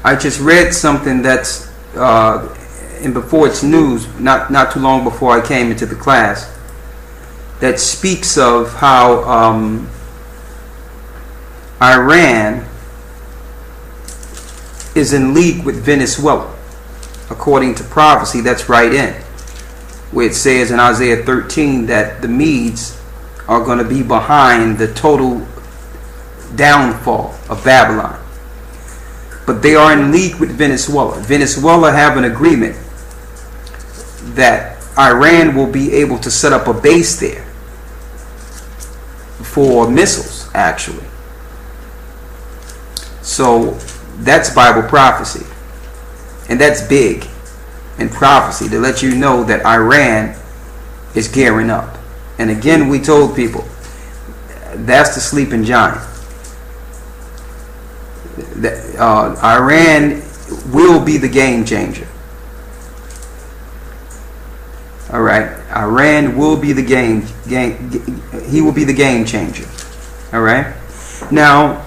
I just read something that's and before it's news, not too long before I came into the class, that speaks of how Iran is in league with Venezuela, according to prophecy. That's right in where it says in Isaiah 13 that the Medes are going to be behind the total downfall of Babylon. But they are in league with Venezuela. Venezuela have an agreement that Iran will be able to set up a base there for missiles, actually. So that's Bible prophecy. And that's big in prophecy, to let you know that Iran is gearing up. And again, we told people, that's the sleeping giant. Iran will be the game changer. All right, Iran will be the he will be the game changer. All right. Now,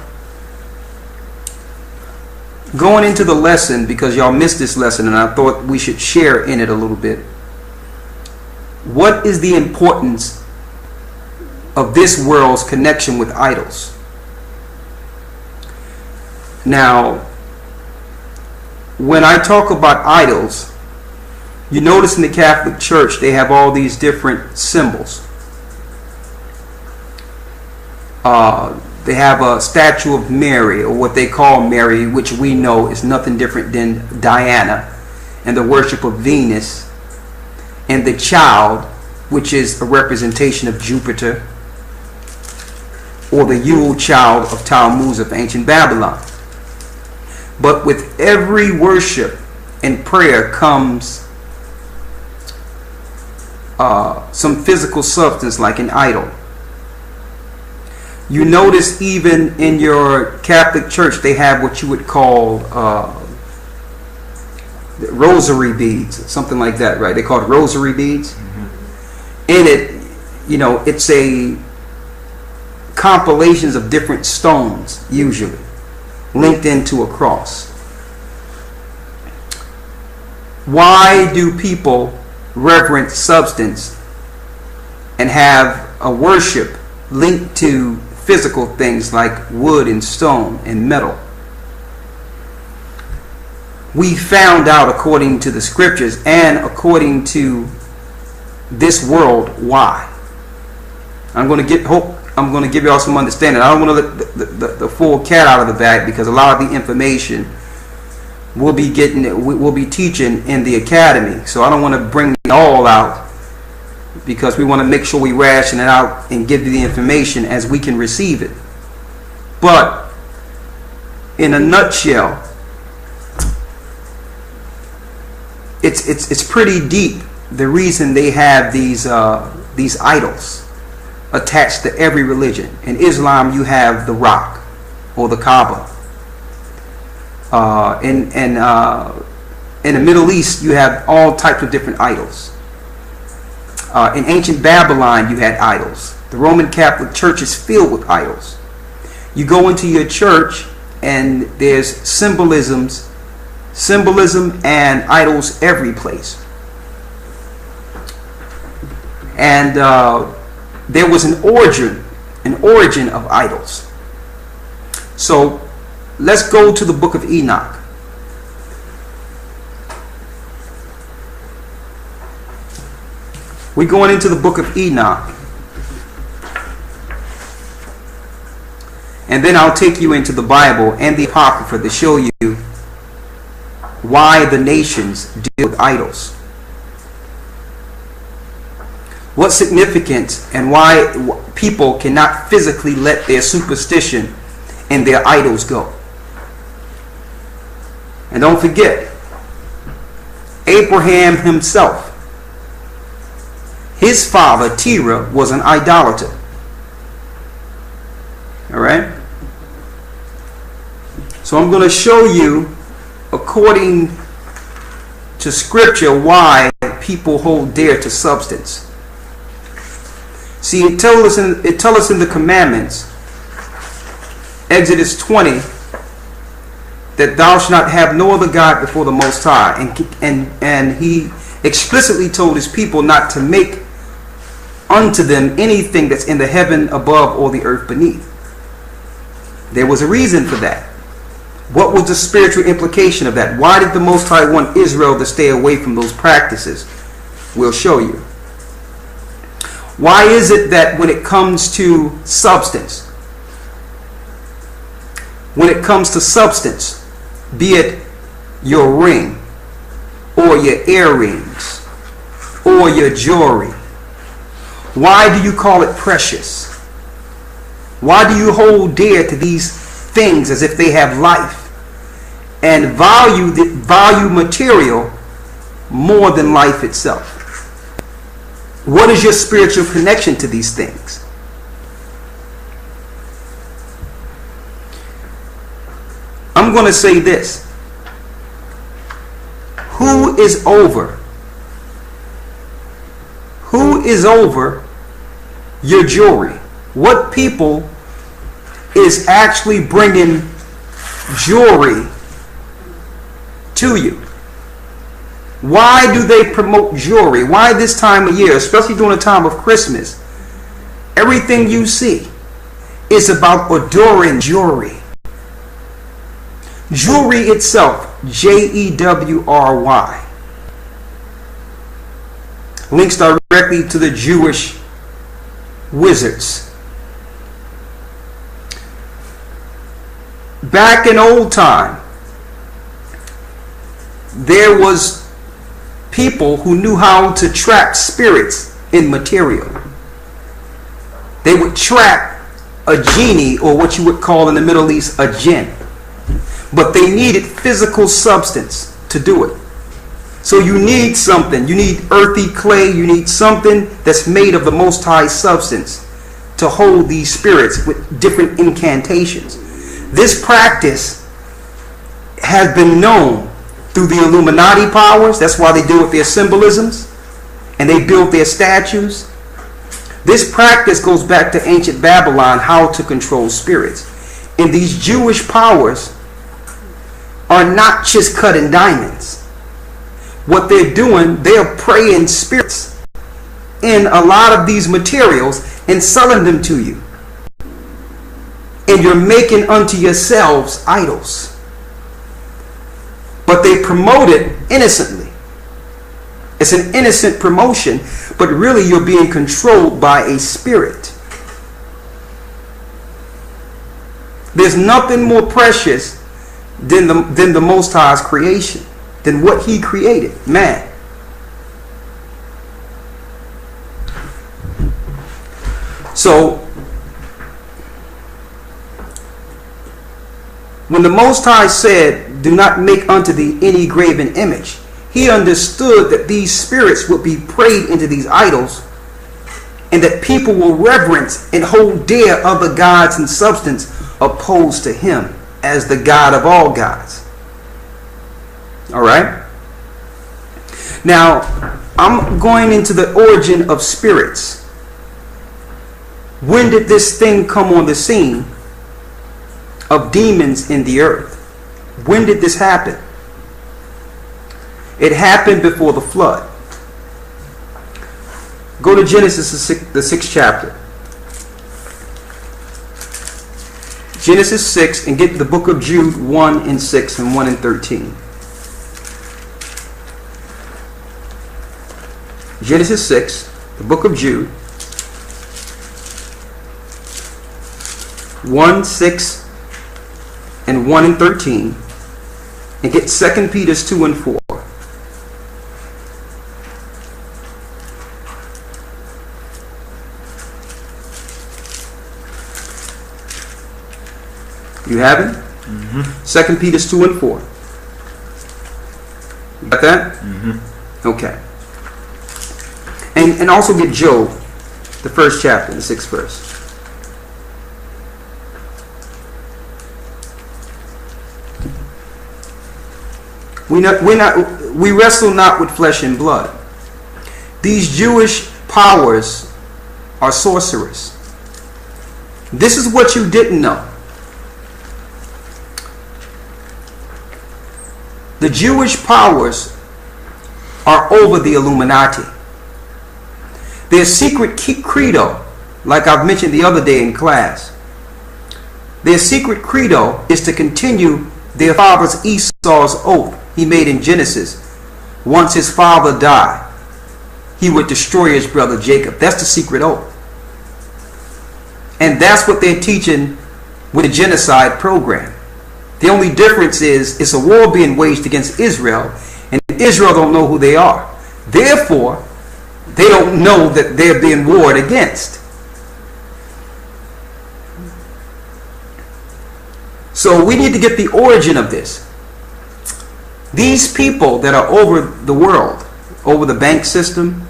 going into the lesson, because y'all missed this lesson and I thought we should share in it a little bit. What is the importance of this world's connection with idols? Now, when I talk about idols, you notice in the Catholic Church they have all these different symbols. They have a statue of Mary, or what they call Mary, which we know is nothing different than Diana, and the worship of Venus, and the child, which is a representation of Jupiter, or the Yule child of Tammuz of ancient Babylon. But with every worship and prayer comes some physical substance, like an idol. You notice even in your Catholic Church they have what you would call rosary beads, something like that, right? They call it rosary beads. Mm-hmm. In it, you know, it's a compilations of different stones, usually linked into a cross. Why do people reverence substance and have a worship linked to physical things like wood and stone and metal? We found out, according to the scriptures and according to this world, why. I'm going to give y'all some understanding. I don't want to let the full cat out of the bag, because a lot of the information we'll be teaching in the academy. So I don't want to bring it all out, because we want to make sure we ration it out and give you the information as we can receive it. But in a nutshell, it's pretty deep, the reason they have these idols attached to every religion. In Islam, you have the rock, or the Kaaba. In the Middle East, you have all types of different idols. In ancient Babylon, you had idols. The Roman Catholic Church is filled with idols. You go into your church and there's symbolism and idols every place. And there was an origin of idols. So let's go to the book of Enoch. We're going into the book of Enoch. And then I'll take you into the Bible and the Apocrypha to show you why the nations deal with idols. What's significant, and why people cannot physically let their superstition and their idols go. And don't forget, Abraham himself, his father Terah was an idolater. Alright? So I'm going to show you, according to scripture, why people hold dear to substance. See, it tells us in the commandments, Exodus 20, that thou shalt not have no other God before the Most High. And he explicitly told his people not to make unto them anything that's in the heaven above or the earth beneath. There was a reason for that. What was the spiritual implication of that? Why did the Most High want Israel to stay away from those practices? We'll show you. Why is it that when it comes to substance, be it your ring or your earrings or your jewelry, why do you call it precious? Why do you hold dear to these things as if they have life and value material more than life itself? What is your spiritual connection to these things? I'm going to say this. Who is over? Who is over your jewelry? What people is actually bringing jewelry to you? Why do they promote jewelry? Why this time of year, especially during the time of Christmas? Everything you see is about adoring jewelry. Jewelry itself, Jewry. Links directly to the Jewish wizards. Back in old time, there was people who knew how to trap spirits in material. They would trap a genie, or what you would call in the Middle East a jinn. But they needed physical substance to do it. So you need something. You need earthy clay. You need something that's made of the Most High substance to hold these spirits with different incantations. This practice has been known through the Illuminati powers. That's why they do with their symbolisms and they build their statues. This practice goes back to ancient Babylon, how to control spirits. And these Jewish powers are not just cutting diamonds. What they're doing, they're praying spirits in a lot of these materials and selling them to you. And you're making unto yourselves idols. But they promote it innocently. It's an innocent promotion, but really you're being controlled by a spirit. There's nothing more precious than the Most High's creation, than what He created, man. So, when the Most High said, "Do not make unto thee any graven image," He understood that these spirits would be prayed into these idols, and that people will reverence and hold dear other gods and substance opposed to Him as the God of all gods. All right? Now, I'm going into the origin of spirits. When did this thing come on the scene of demons in the earth? When did this happen? It happened before the flood. Go to Genesis, the 6th chapter. Genesis 6, and get the book of Jude 1 and 6 and 1 and 13. Genesis 6, the book of Jude 1, 6 and 1 and 13, and get 2 Peter 2 and 4. You have it? Mm-hmm. 2 Peter 2 and 4. You got that? Mm-hmm. Okay. And also get Job, the 1st chapter, the 6th verse. We wrestle not with flesh and blood. These Jewish powers are sorcerers. This is what you didn't know. The Jewish powers are over the Illuminati. Their secret credo, like I've mentioned the other day in class, their secret credo is to continue their father's Esau's oath he made in Genesis. Once his father died, he would destroy his brother Jacob. That's the secret oath. And that's what they're teaching with the genocide program. The only difference is it's a war being waged against Israel, and Israel don't know who they are. Therefore, they don't know that they're being warred against. So we need to get the origin of this. These people that are over the world, over the bank system,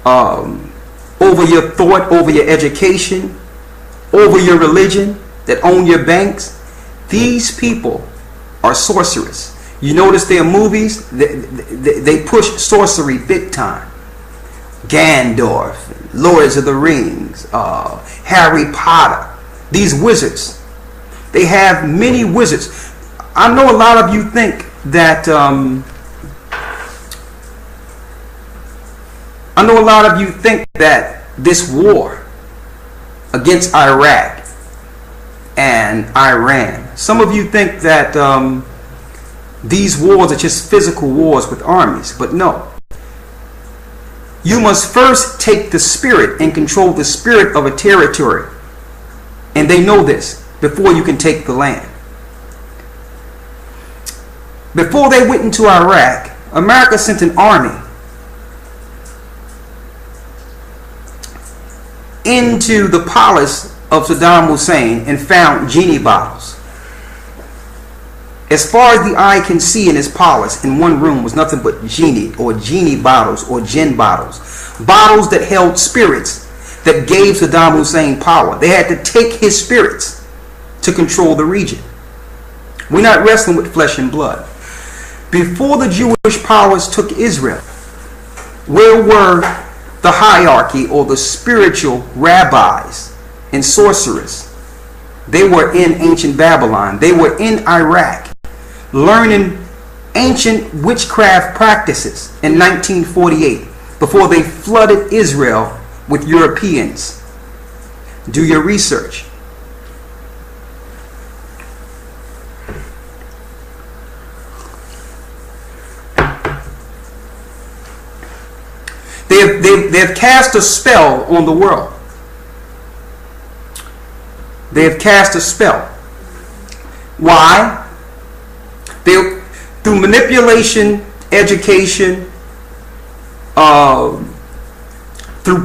over your thought, over your education, over your religion, that own your banks, these people are sorcerers. You notice their movies, they push sorcery big time. Gandalf, Lords of the Rings, Harry Potter, these wizards. They have many wizards. I know a lot of you think that this war against Iraq and Iran, some of you think that these wars are just physical wars with armies, but no. You must first take the spirit and control the spirit of a territory, and they know this, before you can take the land. Before they went into Iraq, America sent an army into the palace of Saddam Hussein and found genie bottles. As far as the eye can see in his palace, in one room was nothing but genie bottles or jinn bottles. Bottles that held spirits that gave Saddam Hussein power. They had to take his spirits to control the region. We're not wrestling with flesh and blood. Before the Jewish powers took Israel, where were the hierarchy or the spiritual rabbis and sorcerers? They were in ancient Babylon. They were in Iraq, learning ancient witchcraft practices in 1948 before they flooded Israel with Europeans. Do your research. They've cast a spell on the world. They have cast a spell. Why? Through manipulation, education, through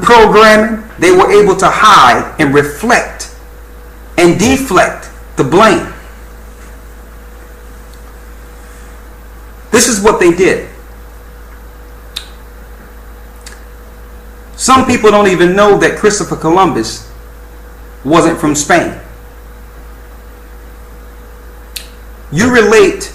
programming, they were able to hide and reflect and deflect the blame. This is what they did. Some people don't even know that Christopher Columbus wasn't from Spain. You relate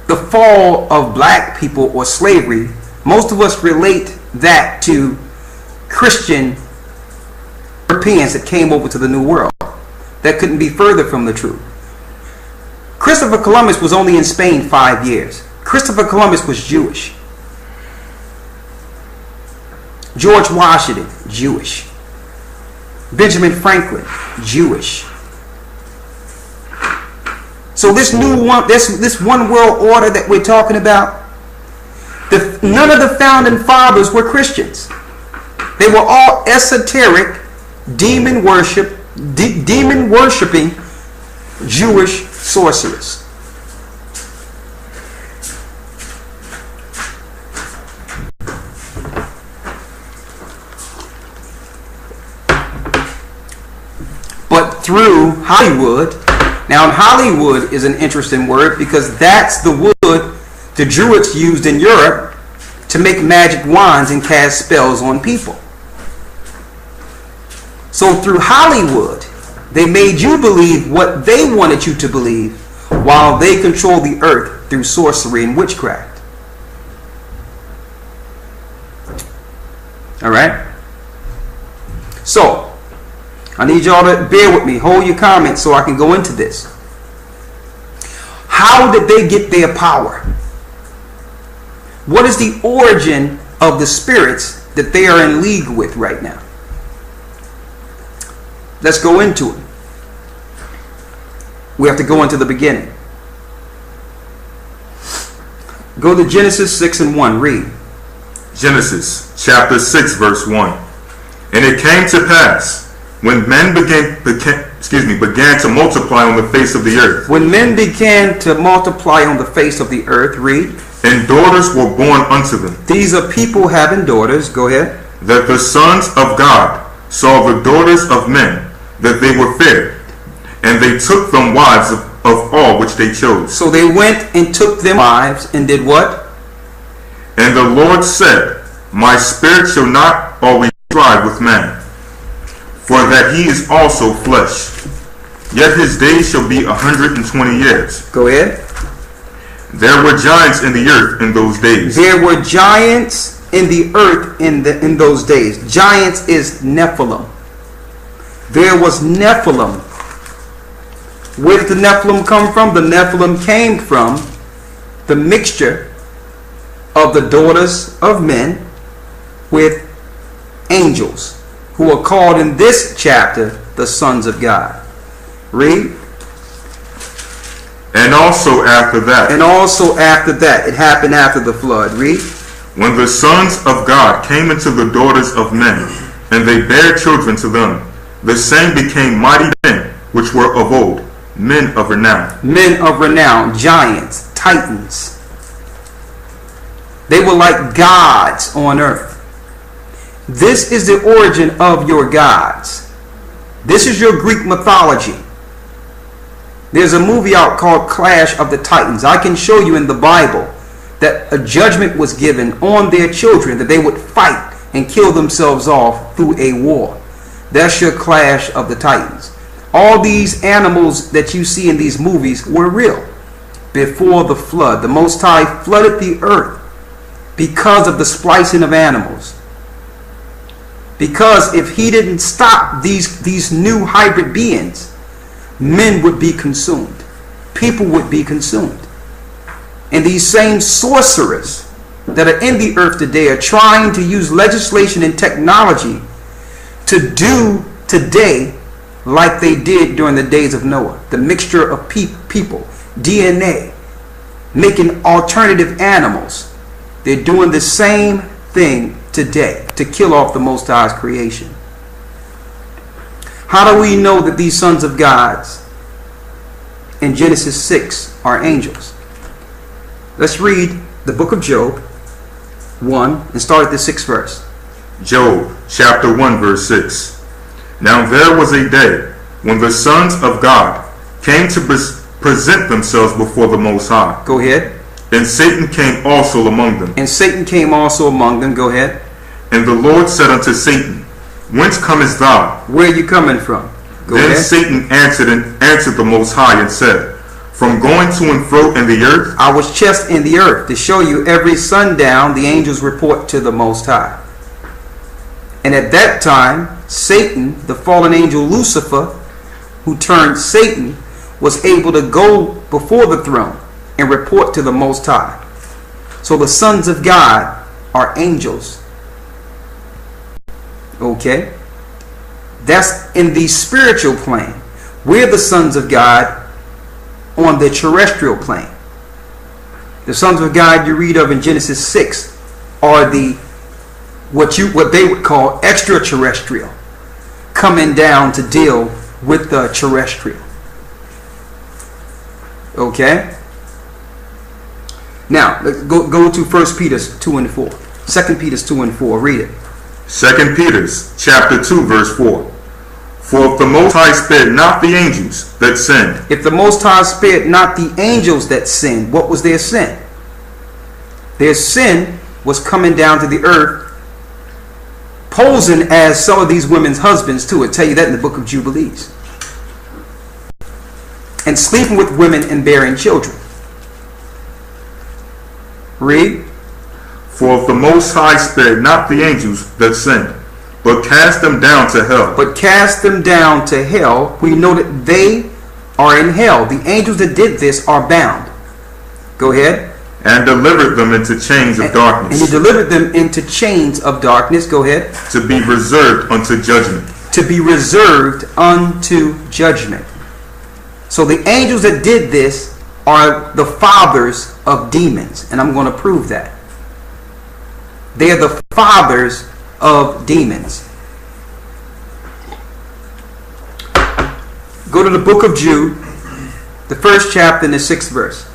the fall of black people or slavery, most of us relate that to Christian Europeans that came over to the New World. That couldn't be further from the truth. Christopher Columbus was only in Spain 5 years. Christopher Columbus was Jewish. George Washington, Jewish. Benjamin Franklin, Jewish. So this one world order that we're talking about, none of the founding fathers were Christians. They were all esoteric, demon worshiping Jewish sorcerers. But through Hollywood, now Hollywood is an interesting word because that's the wood the Druids used in Europe to make magic wands and cast spells on people. So through Hollywood, they made you believe what they wanted you to believe while they control the earth through sorcery and witchcraft. Alright? So, I need y'all to bear with me. Hold your comments so I can go into this. How did they get their power? What is the origin of the spirits that they are in league with right now? Let's go into it. We have to go into the beginning. Go to Genesis 6 and 1. Read. Genesis chapter 6 verse 1. And it came to pass, when men began to multiply on the face of the earth. When men began to multiply on the face of the earth, read. And daughters were born unto them. These are people having daughters. Go ahead. That the sons of God saw the daughters of men, that they were fair, and they took them wives of all which they chose. So they went and took them wives and did what? And the Lord said, My spirit shall not always strive with man, for that he is also flesh. Yet his days shall be 120 years. Go ahead. There were giants in the earth in those days. There were giants in the earth in those days. Giants is Nephilim. There was Nephilim. Where did the Nephilim come from? The Nephilim came from the mixture of the daughters of men with angels, who are called in this chapter the sons of God. Read. And also after that. And also after that. It happened after the flood. Read. When the sons of God came into the daughters of men, and they bare children to them, the same became mighty men, which were of old, men of renown. Men of renown, giants, titans. They were like gods on earth. This is the origin of your gods. This is your Greek mythology. There's a movie out called Clash of the Titans. I can show you in the Bible that a judgment was given on their children, that they would fight and kill themselves off through a war. That's your Clash of the Titans. All these animals that you see in these movies were real. Before the flood, the Most High flooded the earth because of the splicing of animals. Because if he didn't stop these new hybrid beings, men would be consumed. People would be consumed. And these same sorcerers that are in the earth today are trying to use legislation and technology to do today like they did during the days of Noah. The mixture of people, DNA, making alternative animals. They're doing the same thing today to kill off the Most High's creation. How do we know that these sons of gods in Genesis 6 are angels? Let's read the book of Job 1 and start at the 6th verse. Job chapter 1 verse 6. Now there was a day when the sons of God came to present themselves before the Most High. Go ahead. And Satan came also among them. And Satan came also among them. Go ahead. And the Lord said unto Satan, Whence comest thou? Where are you coming from? Go then ahead. Satan answered the Most High and said, From going to and fro in the earth. I was just in the earth to show you every sundown the angels report to the Most High. And at that time, Satan, the fallen angel Lucifer, who turned Satan, was able to go before the throne and report to the Most High. So the sons of God are angels. Okay? That's in the spiritual plane. We're the sons of God on the terrestrial plane. The sons of God you read of in Genesis 6 are the what they would call extraterrestrial, coming down to deal with the terrestrial. Okay? Now, let's go to 1 Peter 2 and 4. 2 Peter 2 and 4. Read it. 2 Peter chapter 2 verse 4. For if the Most High spared not the angels that sinned. If the Most High spared not the angels that sinned, what was their sin? Their sin was coming down to the earth, posing as some of these women's husbands too. It'll tell you that in the book of Jubilees. And sleeping with women and bearing children. Read. For if the Most High spared not the angels that sinned, but cast them down to hell. But cast them down to hell. We know that they are in hell. The angels that did this are bound. Go ahead. And delivered them into chains of darkness. And he delivered them into chains of darkness. Go ahead. To be reserved unto judgment. To be reserved unto judgment. So the angels that did this are the fathers of demons. And I'm going to prove that. They are the fathers of demons. Go to the book of Jude, the 1st chapter and the 6th verse.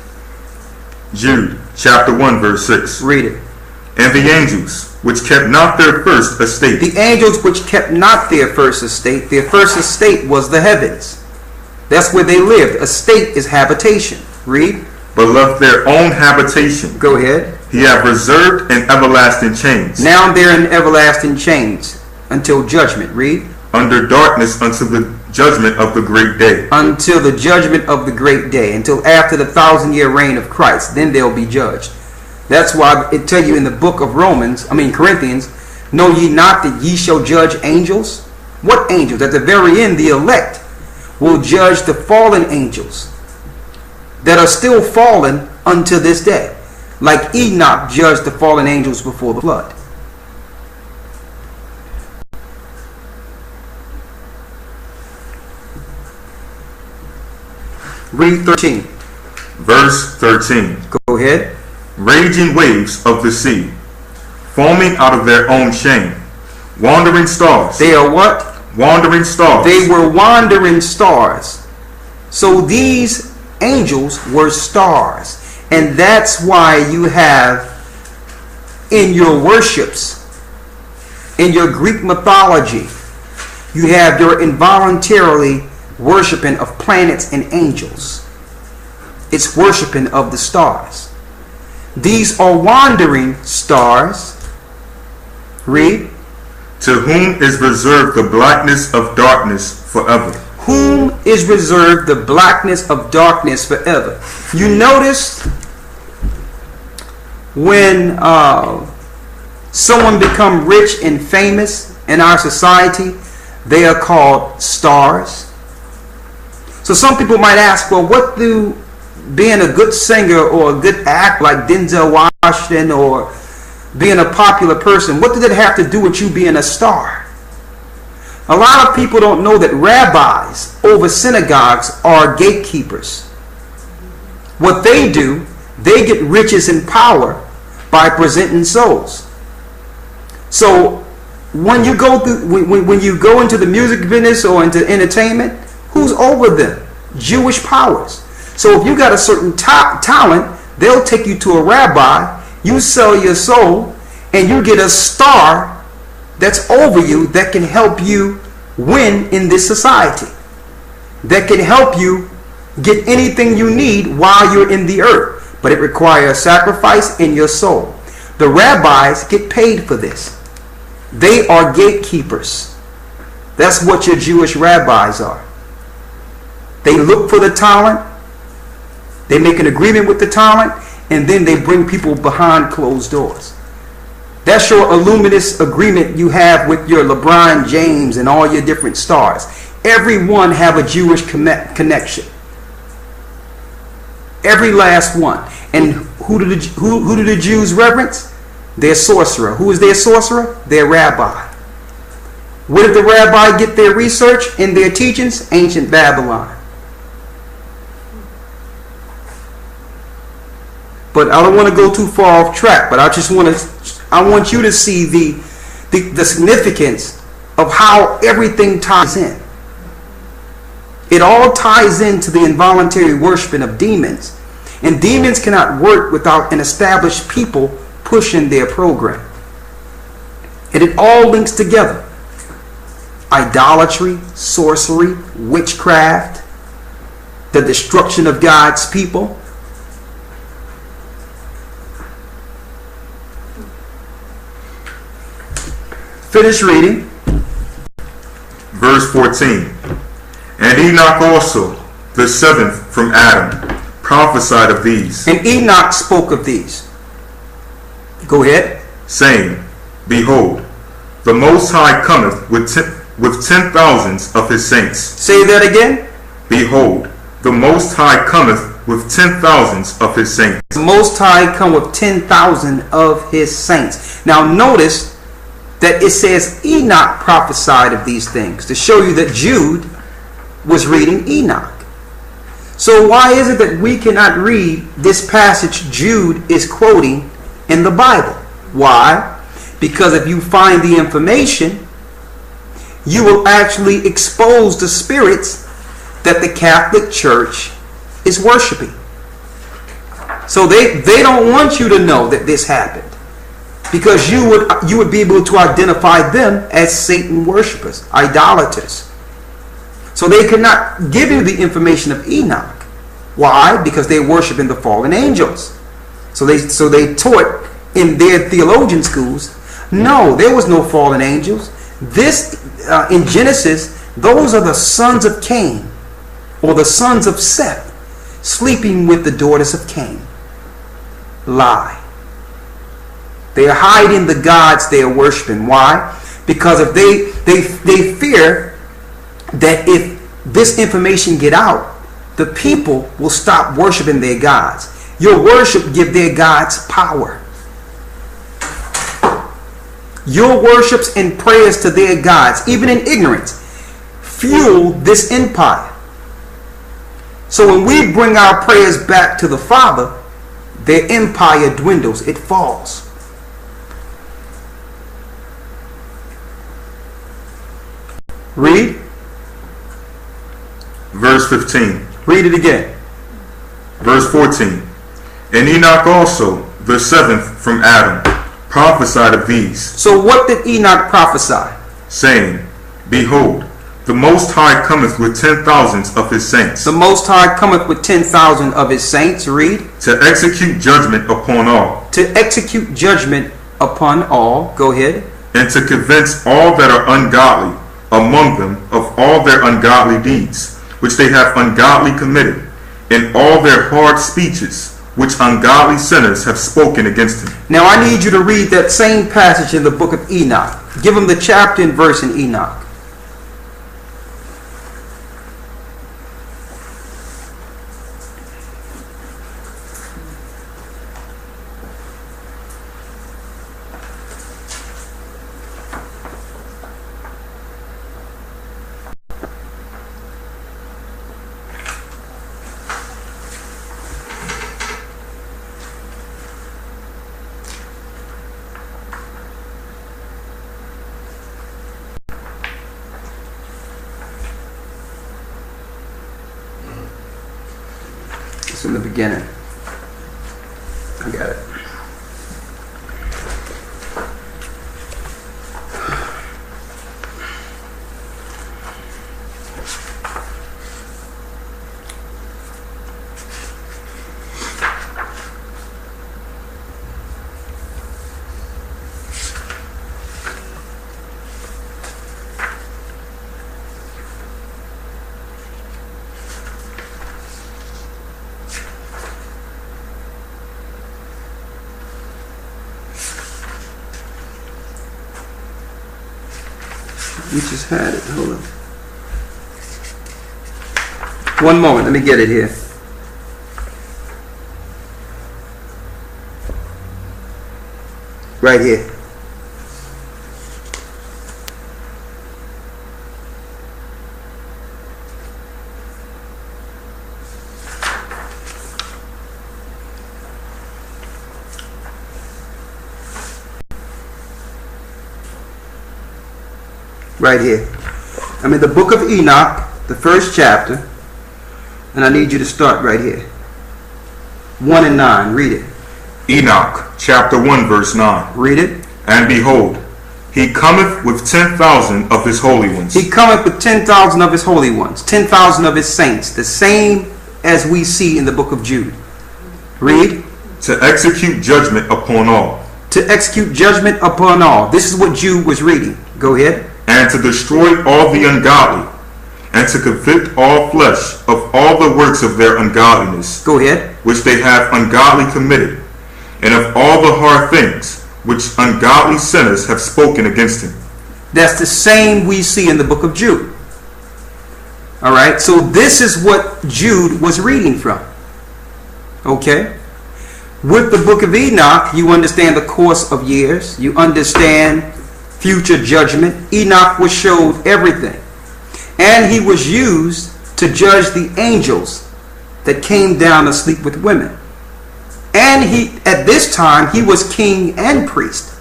Jude, chapter 1, verse 6. Read it. And the angels, which kept not their first estate. The angels which kept not their first estate. Their first estate was the heavens. That's where they lived. Estate is habitation. Read. But left their own habitation. Go ahead. He have reserved in everlasting chains. Now they're in everlasting chains until judgment. Read. Under darkness unto the judgment of the great day. Until the judgment of the great day. Until after the 1,000-year reign of Christ. Then they'll be judged. That's why it tell you in the book of Corinthians, know ye not that ye shall judge angels? What angels? At the very end, the elect will judge the fallen angels that are still fallen unto this day. Like Enoch judged the fallen angels before the flood. Read 13. Verse 13. Go ahead. Raging waves of the sea, foaming out of their own shame, wandering stars. They are what? Wandering stars. They were wandering stars. So these angels were stars. And that's why you have in your worships, in your Greek mythology, you have your involuntarily worshiping of planets and angels. It's worshiping of the stars. These are wandering stars. Read. To whom is reserved the blackness of darkness forever. Whom is reserved the blackness of darkness forever. You notice when someone become rich and famous in our society, they are called stars. So some people might ask, well, what do being a good singer or a good act like Denzel Washington or being a popular person, what did it have to do with you being a star? A lot of people don't know that rabbis over synagogues are gatekeepers. What they do, they get riches and power by presenting souls. So when you go through, when you go into the music business or into entertainment, who's over them? Jewish powers. So if you got a certain talent, they'll take you to a rabbi, you sell your soul, and you get a star that's over you that can help you win in this society. That can help you get anything you need while you're in the earth. But it requires sacrifice in your soul. The rabbis get paid for this. They are gatekeepers. That's what your Jewish rabbis are. They look for the talent. They make an agreement with the talent, and then they bring people behind closed doors. That's your illuminist agreement you have with your LeBron James and all your different stars. Everyone have a Jewish connection. Every last one. And who do the Jews reverence? Their sorcerer. Who is their sorcerer? Their rabbi. Where did the rabbi get their research and their teachings? Ancient Babylon. But I don't want to go too far off track. But I want you to see the significance of how everything ties in. It all ties into the involuntary worshiping of demons. And demons cannot work without an established people pushing their program. And it all links together. Idolatry, sorcery, witchcraft, the destruction of God's people. Finish reading. Verse 14. And Enoch also, the seventh from Adam, prophesied of these. And Enoch spoke of these. Go ahead. Saying, Behold, the Most High cometh with 10,000s of his saints. Say that again. Behold, the Most High cometh with 10,000s of his saints. The Most High come with 10,000 of his saints. Now notice that it says Enoch prophesied of these things to show you that Jude was reading Enoch. So why is it that we cannot read this passage Jude is quoting in the Bible? Why? Because if you find the information, you will actually expose the spirits that the Catholic Church is worshiping. So they don't want you to know that this happened, because you would be able to identify them as Satan worshipers, idolaters. So they could not give you the information of Enoch. Why? Because they worship in the fallen angels. So they taught in their theologian schools, no, there was no fallen angels. This in Genesis, those are the sons of Cain, or the sons of Seth, sleeping with the daughters of Cain. Lie. They are hiding the gods they are worshiping. Why? Because if they fear that if this information get out, the people will stop worshiping their gods. Your worship give their gods power. Your worships and prayers to their gods, even in ignorance, fuel this empire. So when we bring our prayers back to the Father, their empire dwindles, it falls. Read. Verse 15. Read it again. Verse 14. And Enoch also, the seventh from Adam, prophesied of these. So what did Enoch prophesy? Saying, Behold, the Most High cometh with 10,000s of his saints. The Most High cometh with 10,000 of his saints. Read. To execute judgment upon all. To execute judgment upon all. Go ahead. And to convince all that are ungodly among them of all their ungodly deeds, which they have ungodly committed, and all their hard speeches, which ungodly sinners have spoken against him. Now I need you to read that same passage in the book of Enoch. Give them the chapter and verse in Enoch. In the beginning. I got it. We just had it. Hold on. One moment. Let me get it here. Right here. Right here. I'm in the book of Enoch, the first chapter, and I need you to start right here. 1 and 9. Read it. Enoch, chapter 1, verse 9. Read it. And behold, he cometh with 10,000 of his holy ones. He cometh with 10,000 of his holy ones, 10,000 of his saints, the same as we see in the book of Jude. Read. To execute judgment upon all. To execute judgment upon all. This is what Jude was reading. Go ahead. And to destroy all the ungodly, and to convict all flesh of all the works of their ungodliness. Go ahead. Which they have ungodly committed, and of all the hard things which ungodly sinners have spoken against him. That's the same we see in the book of Jude. All right, so this is what Jude was reading from. Okay? With the book of Enoch, you understand the course of years. You understand future judgment. Enoch was showed everything. And he was used to judge the angels that came down to sleep with women. And at this time, he was king and priest.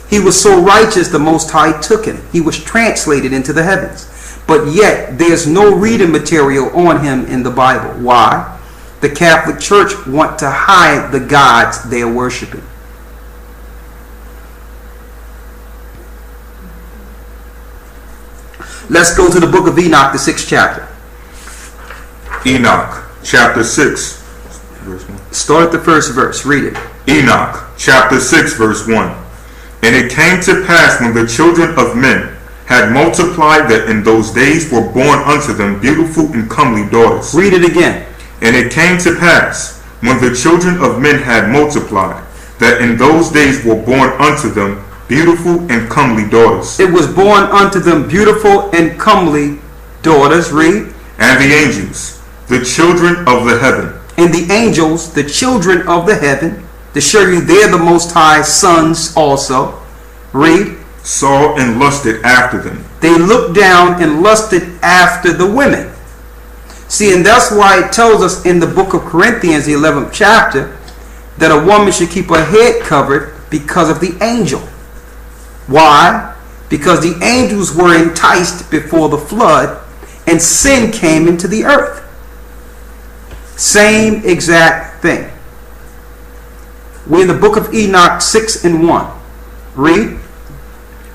He was so righteous, the Most High took him. He was translated into the heavens. But yet, there's no reading material on him in the Bible. Why? The Catholic Church want to hide the gods they are worshiping. Let's go to the book of Enoch, the 6th chapter. Enoch, chapter 6, verse 1. Start at the first verse. Read it. Enoch, chapter 6, verse 1. And it came to pass when the children of men had multiplied that in those days were born unto them beautiful and comely daughters. Read it again. And it came to pass when the children of men had multiplied that in those days were born unto them beautiful and comely daughters. It was born unto them beautiful and comely daughters. Read. And the angels, the children of the heaven. And the angels, the children of the heaven, to show you they're the Most High sons also. Read. Saw and lusted after them. They looked down and lusted after the women. See, and that's why it tells us in the book of Corinthians, the 11th chapter, that a woman should keep her head covered because of the angel. Why? Because the angels were enticed before the flood and sin came into the earth. Same exact thing. We're in the book of Enoch 6 and 1. Read.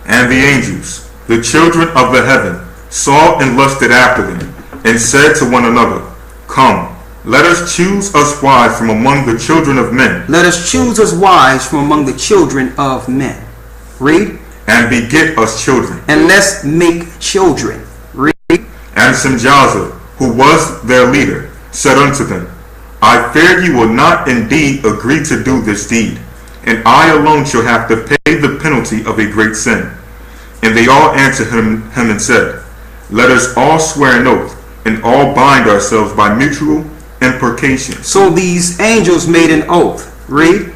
And the angels, the children of the heaven, saw and lusted after them, and said to one another, Come, let us choose us wives from among the children of men. Let us choose us wives from among the children of men. Read. And beget us children. And let's make children. Read. And Simjaza, who was their leader, said unto them, I fear you will not indeed agree to do this deed, and I alone shall have to pay the penalty of a great sin. And they all answered him and said, Let us all swear an oath, and all bind ourselves by mutual imprecation. So these angels made an oath. Read.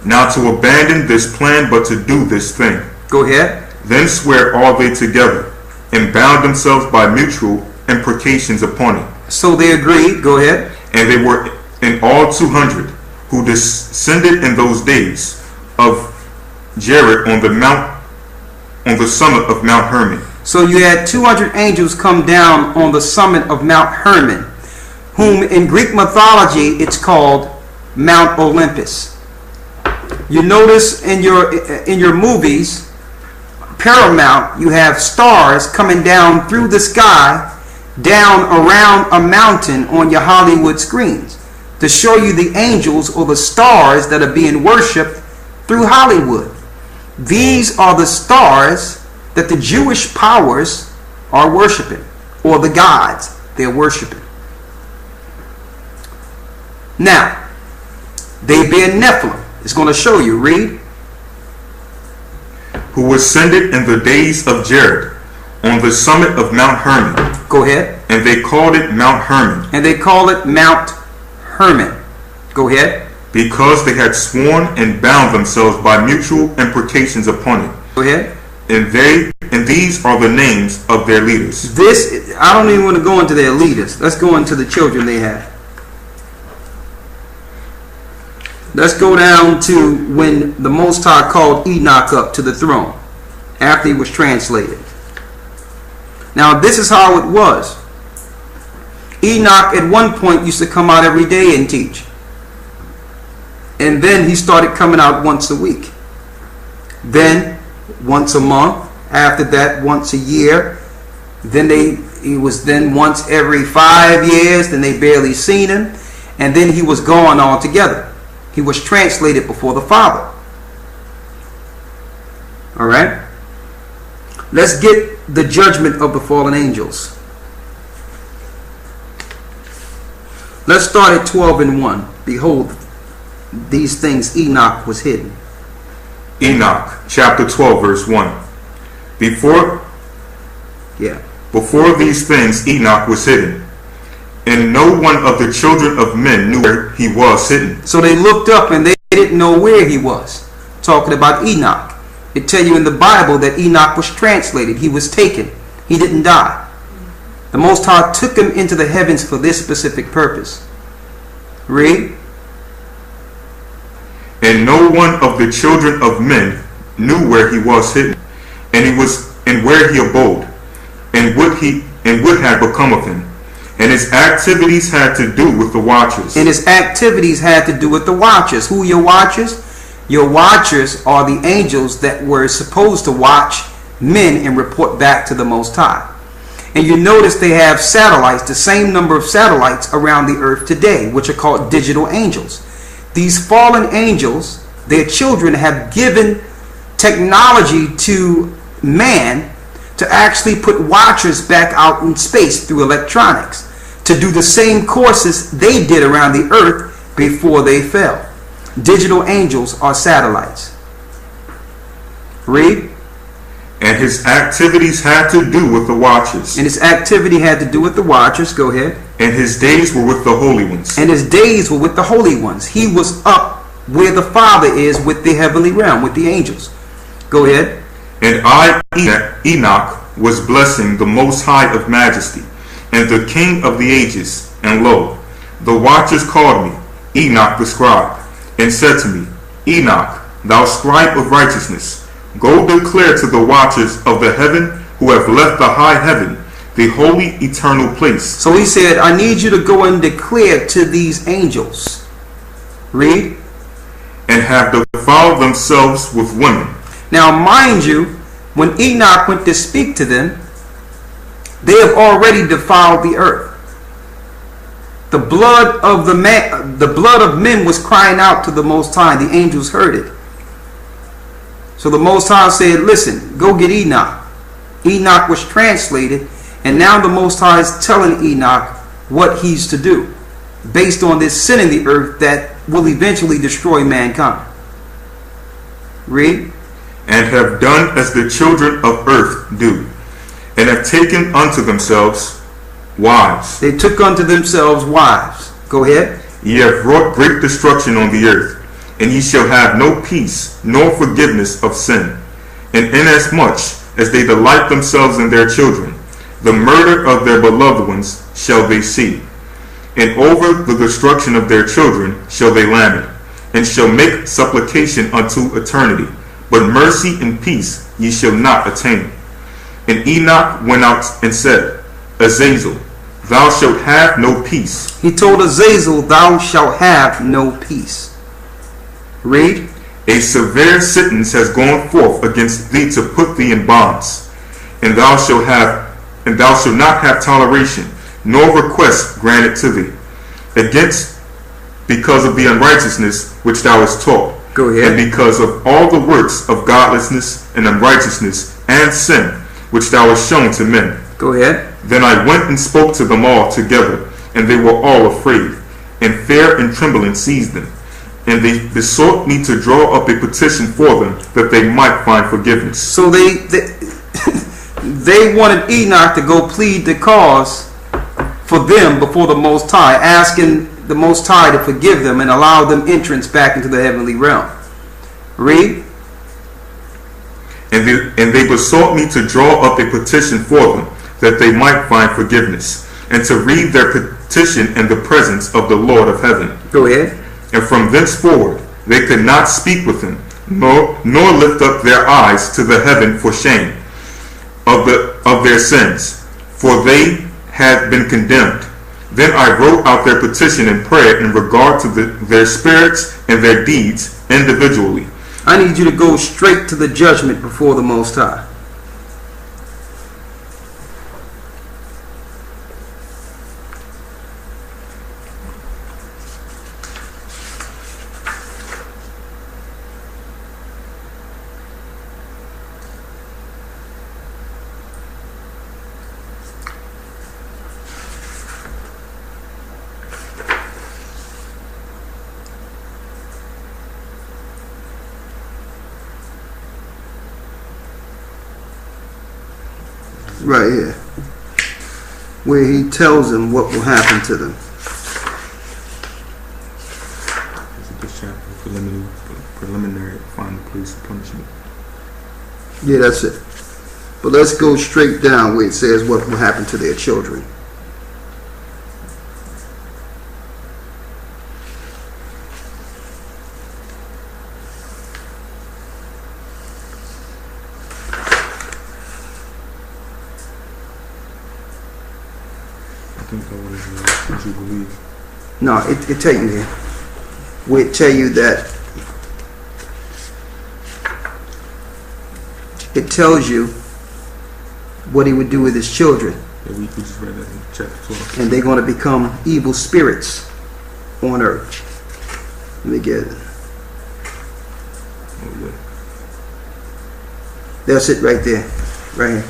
Not to abandon this plan, but to do this thing. Go ahead. Then swear all they together, and bound themselves by mutual imprecations upon it. So they agreed. Go ahead. And they were in all 200, who descended in those days of Jared on the summit of Mount Hermon. So you had 200 angels come down on the summit of Mount Hermon, whom in Greek mythology it's called Mount Olympus. You notice in your movies, Paramount, you have stars coming down through the sky, down around a mountain on your Hollywood screens, to show you the angels or the stars that are being worshipped through Hollywood. These are the stars that the Jewish powers are worshiping, or the gods they're worshiping. Now, they bear Nephilim. It's going to show you. Read. Who ascended in the days of Jared on the summit of Mount Hermon. Go ahead. And they called it Mount Hermon. And they call it Mount Hermon. Go ahead. Because they had sworn and bound themselves by mutual imprecations upon it. Go ahead. And these are the names of their leaders. I don't even want to go into their leaders. Let's go into the children they had. Let's go down to when the Most High called Enoch up to the throne after he was translated. Now this is how it was. Enoch at one point used to come out every day and teach. And then he started coming out once a week. Then once a month. After that, once a year. Then he was then once every 5 years. Then they barely seen him. And then he was gone altogether. He was translated before the Father. Alright? Let's get the judgment of the fallen angels. Let's start at 12 and 1. Behold, these things Enoch was hidden. Enoch, chapter 12, verse 1. Before these things Enoch was hidden, And no one of the children of men knew where he was hidden. So they looked up and they didn't know where he was. Talking about Enoch. It tell you in the Bible that Enoch was translated. He was taken. He didn't die. The Most High took him into the heavens for this specific purpose. Read. And no one of the children of men knew where he was hidden, and where he abode, and what had become of him. And his activities had to do with the watchers. And his activities had to do with the watchers. Who are your watchers? Your watchers are the angels that were supposed to watch men and report back to the Most High. And you notice they have satellites, the same number of satellites around the earth today, which are called digital angels. These fallen angels, their children, have given technology to man to actually put watchers back out in space through electronics to do the same courses they did around the earth before they fell. Digital angels are satellites. Read. And his activities had to do with the watchers. And his activity had to do with the watchers. Go ahead. And his days were with the holy ones. And his days were with the holy ones. He was up where the Father is with the heavenly realm, with the angels. Go ahead. And I, Enoch, was blessing the Most High of Majesty, and the King of the ages. And lo, the watchers called me, Enoch the scribe, and said to me, Enoch, thou scribe of righteousness, go declare to the watchers of the heaven who have left the high heaven, the holy eternal place. So he said, I need you to go and declare to these angels. Read. And have defiled themselves with women. Now mind you, when Enoch went to speak to them, they have already defiled the earth. The blood of men was crying out to the Most High. The angels heard it. So the Most High said, listen, go get Enoch. Enoch was translated, and now the Most High is telling Enoch what he's to do based on this sin in the earth that will eventually destroy mankind. Read. And have done as the children of earth do, and have taken unto themselves wives. They took unto themselves wives. Go ahead. Ye have wrought great destruction on the earth, and ye shall have no peace, nor forgiveness of sin. And inasmuch as they delight themselves in their children, the murder of their beloved ones shall they see. And over the destruction of their children shall they lament, and shall make supplication unto eternity. But mercy and peace ye shall not attain. And Enoch went out and said, Azazel, thou shalt have no peace. He told Azazel, thou shalt have no peace. Read. A severe sentence has gone forth against thee to put thee in bonds, and thou shalt not have toleration, nor request granted to thee, because of the unrighteousness which thou hast taught. Go ahead. And because of all the works of godlessness and unrighteousness and sin which thou hast shown to men. Go ahead. Then I went and spoke to them all together, and they were all afraid, and fear and trembling seized them. And they besought me to draw up a petition for them, that they might find forgiveness. So they wanted Enoch to go plead the cause for them before the Most High, asking the Most High to forgive them and allow them entrance back into the heavenly realm. Read. And they besought me to draw up a petition for them, that they might find forgiveness, and to read their petition in the presence of the Lord of heaven. Go ahead. And from thenceforward they could not speak with him, nor lift up their eyes to the heaven for shame of their sins, for they had been condemned. Then I wrote out their petition in prayer in regard to their spirits and their deeds individually. I need you to go straight to the judgment before the Most High. Right here. where he tells them what will happen to them. This chapter, preliminary final place of punishment. Yeah, that's it. But let's go straight down where it says what will happen to their children. I think that was what you believe. No, it tell you here. Where it tell you that it tells you what he would do with his children. Yeah, we just read that in chapter 12. And they're going to become evil spirits on earth. Let me get it. Oh, yeah. That's it right there. Right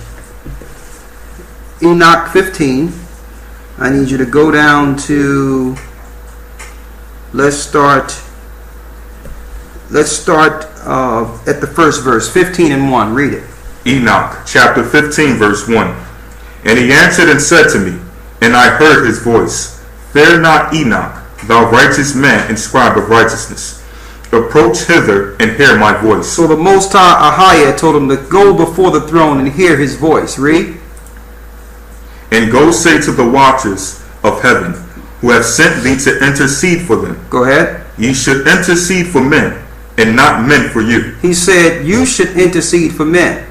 here. Enoch 15. I need you to go down to, let's start at the first verse, 15 and 1. Read it. Enoch, chapter 15, verse 1. And he answered and said to me, and I heard his voice, Fear not, Enoch, thou righteous man and scribe of righteousness. Approach hither and hear my voice. So the Most High, Ahiah, told him to go before the throne and hear his voice. Read. And go say to the watchers of heaven, who have sent thee to intercede for them. Go ahead. Ye should intercede for men, and not men for you. He said, you should intercede for men,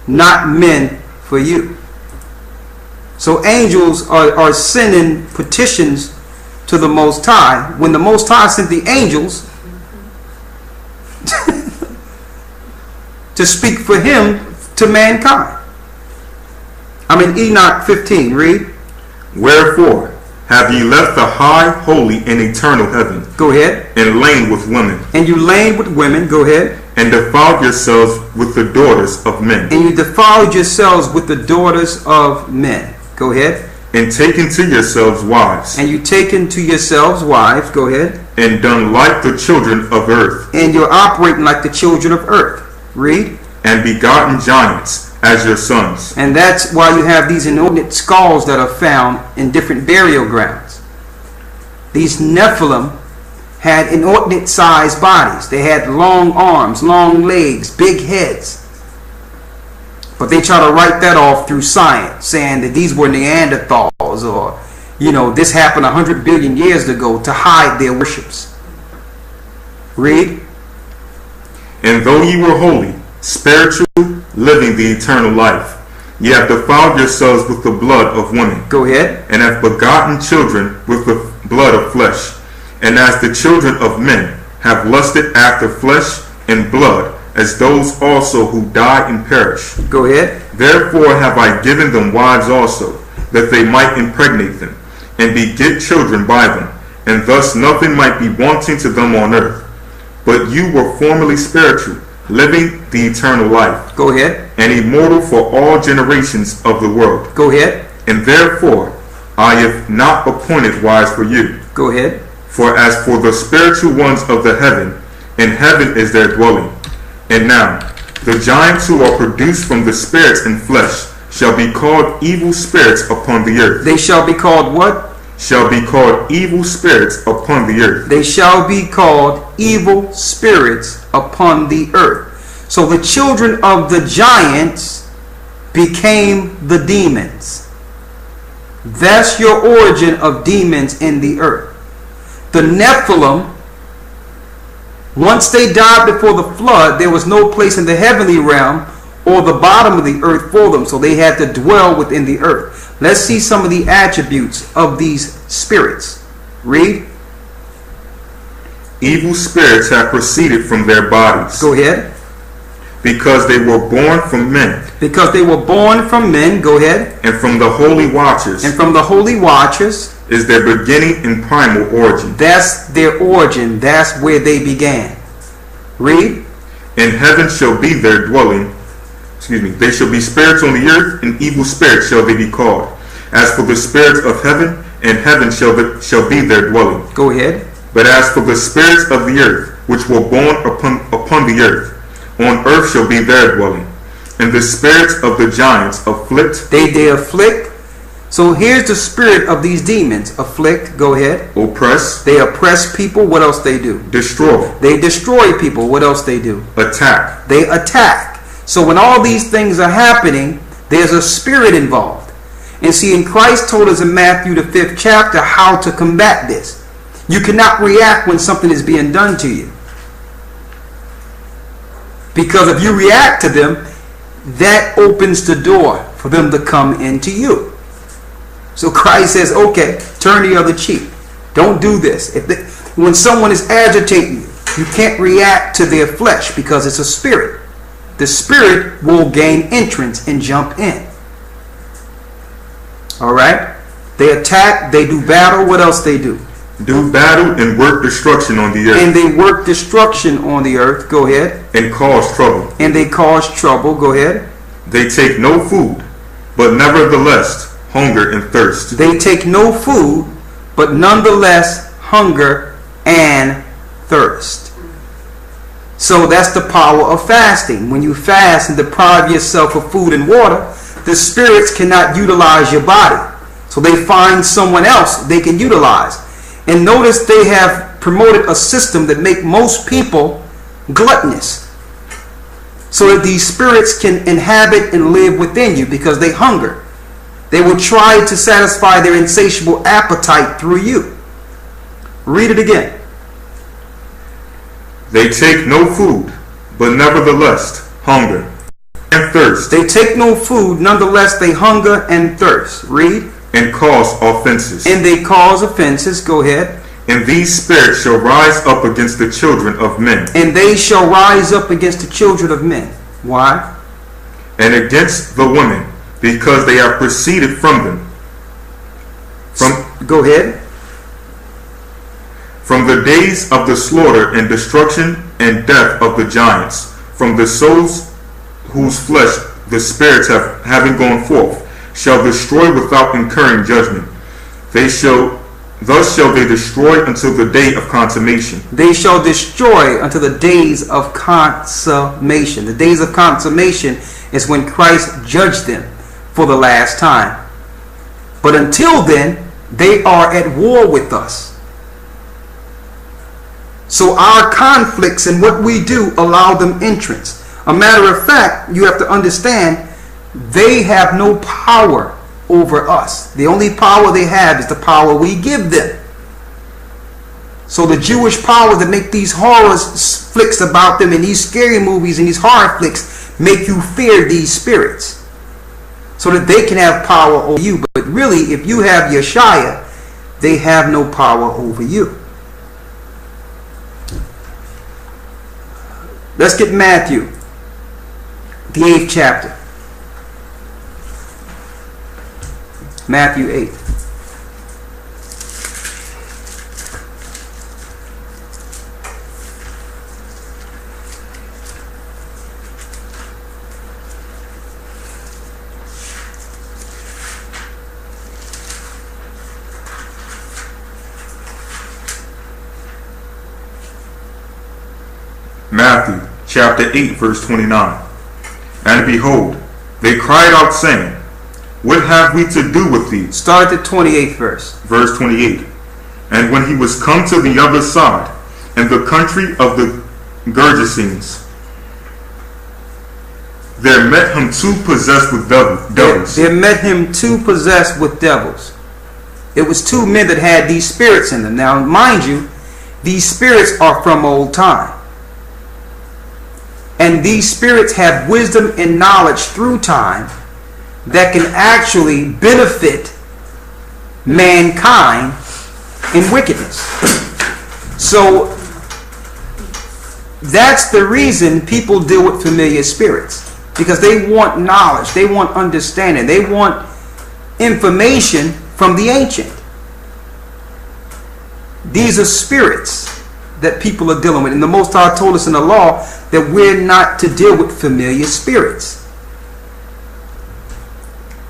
not men for you. So angels are sending petitions to the Most High. When the Most High sent the angels to speak for him to mankind. I'm in Enoch 15. Read. Wherefore have ye left the high, holy, and eternal heaven? Go ahead. And lain with women. And you lain with women. Go ahead. And defiled yourselves with the daughters of men. And you defiled yourselves with the daughters of men. Go ahead. And taken to yourselves wives. And you taken to yourselves wives. Go ahead. And done like the children of earth. And you're operating like the children of earth. Read. And begotten giants as your sons. And that's why you have these inordinate skulls that are found in different burial grounds. These Nephilim had inordinate sized bodies. They had long arms, long legs, big heads. But they try to write that off through science, saying that these were Neanderthals, or, you know, this happened 100 billion years ago, to hide their worships. Read. And though ye were holy, spiritual, living the eternal life, ye have defiled yourselves with the blood of women. Go ahead. And have begotten children with the blood of flesh. And as the children of men have lusted after flesh and blood, as those also who die and perish. Go ahead. Therefore have I given them wives also, that they might impregnate them, and beget children by them, and thus nothing might be wanting to them on earth. But you were formerly spiritual, living the eternal life. Go ahead. And immortal for all generations of the world. Go ahead. And therefore I have not appointed wives for you. Go ahead. For as for the spiritual ones of the heaven, in heaven is their dwelling. And now the giants who are produced from the spirits and flesh shall be called evil spirits upon the earth. They shall be called what? Shall be called evil spirits upon the earth. They shall be called evil spirits upon the earth. So the children of the giants became the demons. That's your origin of demons in the earth. The Nephilim, once they died before the flood, there was no place in the heavenly realm or the bottom of the earth for them, so they had to dwell within the earth. Let's see some of the attributes of these spirits. Read. Evil spirits have proceeded from their bodies. Go ahead. Because they were born from men. Because they were born from men. Go ahead. And from the holy watchers. And from the holy watchers. Is their beginning and primal origin. That's their origin. That's where they began. Read. And heaven shall be their dwelling. They shall be spirits on the earth, and evil spirits shall they be called. As for the spirits of heaven, and heaven shall be their dwelling. Go ahead. But as for the spirits of the earth, which were born upon the earth, on earth shall be their dwelling. And the spirits of the giants afflict. They afflict So here's the spirit of these demons. Afflict, go ahead. Oppress. They oppress people. What else they do? Destroy. They destroy people. What else they do? Attack. They attack. So when all these things are happening, there's a spirit involved. And see, in Christ told us in Matthew the 5th chapter how to combat this. You cannot react when something is being done to you. Because if you react to them, that opens the door for them to come into you. So Christ says, okay, turn the other cheek. Don't do this. When someone is agitating you, you can't react to their flesh because it's a spirit. The spirit will gain entrance and jump in. Alright? They attack, they do battle. What else they do? Do battle and work destruction on the earth. And they work destruction on the earth. Go ahead. And cause trouble. And they cause trouble. Go ahead. They take no food, but nevertheless hunger and thirst. They take no food, but nonetheless hunger and thirst. So that's the power of fasting. When you fast and deprive yourself of food and water, the spirits cannot utilize your body. So they find someone else they can utilize. And notice they have promoted a system that make most people gluttonous, so that these spirits can inhabit and live within you because they hunger. They will try to satisfy their insatiable appetite through you. Read it again. They take no food, but nevertheless hunger and thirst. They take no food, nonetheless they hunger and thirst. Read. And cause offenses. And they cause offenses. Go ahead. And these spirits shall rise up against the children of men. And they shall rise up against the children of men. Why? And against the women, because they have proceeded from them. Go ahead. From the days of the slaughter and destruction and death of the giants, from the souls whose flesh the spirits having gone forth, shall destroy without incurring judgment. Thus shall they destroy until the day of consummation. They shall destroy until the days of consummation. The days of consummation is when Christ judged them for the last time. But until then, they are at war with us. So our conflicts and what we do allow them entrance. A matter of fact, you have to understand, they have no power over us. The only power they have is the power we give them. So the Jewish powers that make these horror flicks about them and these scary movies and these horror flicks make you fear these spirits so that they can have power over you. But really, if you have Yeshua, they have no power over you. Let's get Matthew, the 8th chapter. Matthew 8. Matthew chapter 8 verse 29. And behold, they cried out saying, what have we to do with thee? Start at the 28th verse. Verse 28. And when he was come to the other side, in the country of the Gergesenes, there met him two possessed with devils. There met him two possessed with devils. It was two men that had these spirits in them. Now, mind you, these spirits are from old time. And these spirits have wisdom and knowledge through time that can actually benefit mankind in wickedness. So that's the reason people deal with familiar spirits, because they want knowledge, they want understanding, they want information from the ancient. These are spirits that people are dealing with, and the Most High told us in the law that we're not to deal with familiar spirits.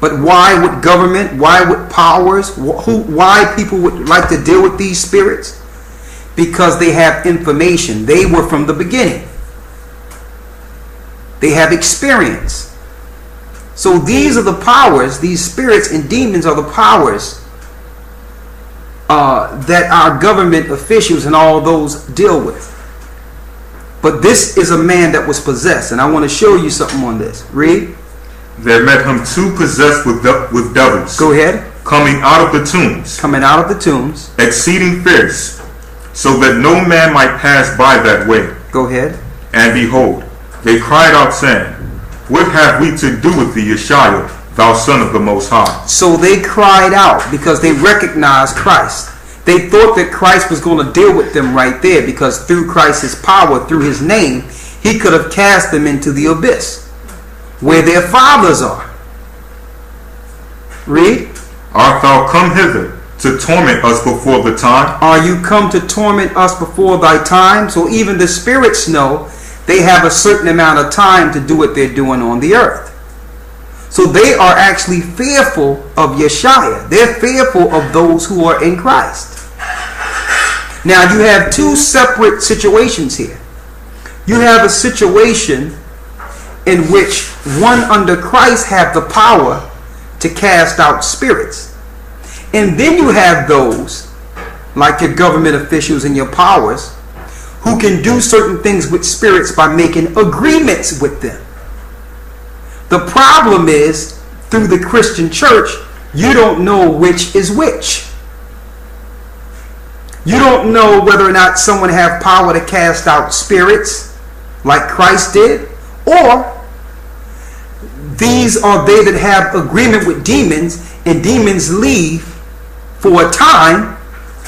But why would government, why would powers, why people would like to deal with these spirits? Because they have information. They were from the beginning. They have experience. So these are the powers, these spirits and demons are the powers that our government officials and all those deal with. But this is a man that was possessed, and I want to show you something on this. Read. There met him two possessed with devils. Go ahead. Coming out of the tombs. Coming out of the tombs. Exceeding fierce, so that no man might pass by that way. Go ahead. And behold, they cried out, saying, What have we to do with thee, Yeshua, thou Son of the Most High? So they cried out because they recognized Christ. They thought that Christ was going to deal with them right there, because through Christ's power, through his name, he could have cast them into the abyss where their fathers are. Read. Art thou come hither to torment us before the time? Are you come to torment us before thy time? So even the spirits know they have a certain amount of time to do what they're doing on the earth. So they are actually fearful of Yeshua. They're fearful of those who are in Christ. Now you have two separate situations here. You have a situation in which one under Christ have the power to cast out spirits. And then you have those, like your government officials and your powers, who can do certain things with spirits by making agreements with them. The problem is, through the Christian church, you don't know which is which. You don't know whether or not someone have power to cast out spirits like Christ did, or these are they that have agreement with demons, and demons leave for a time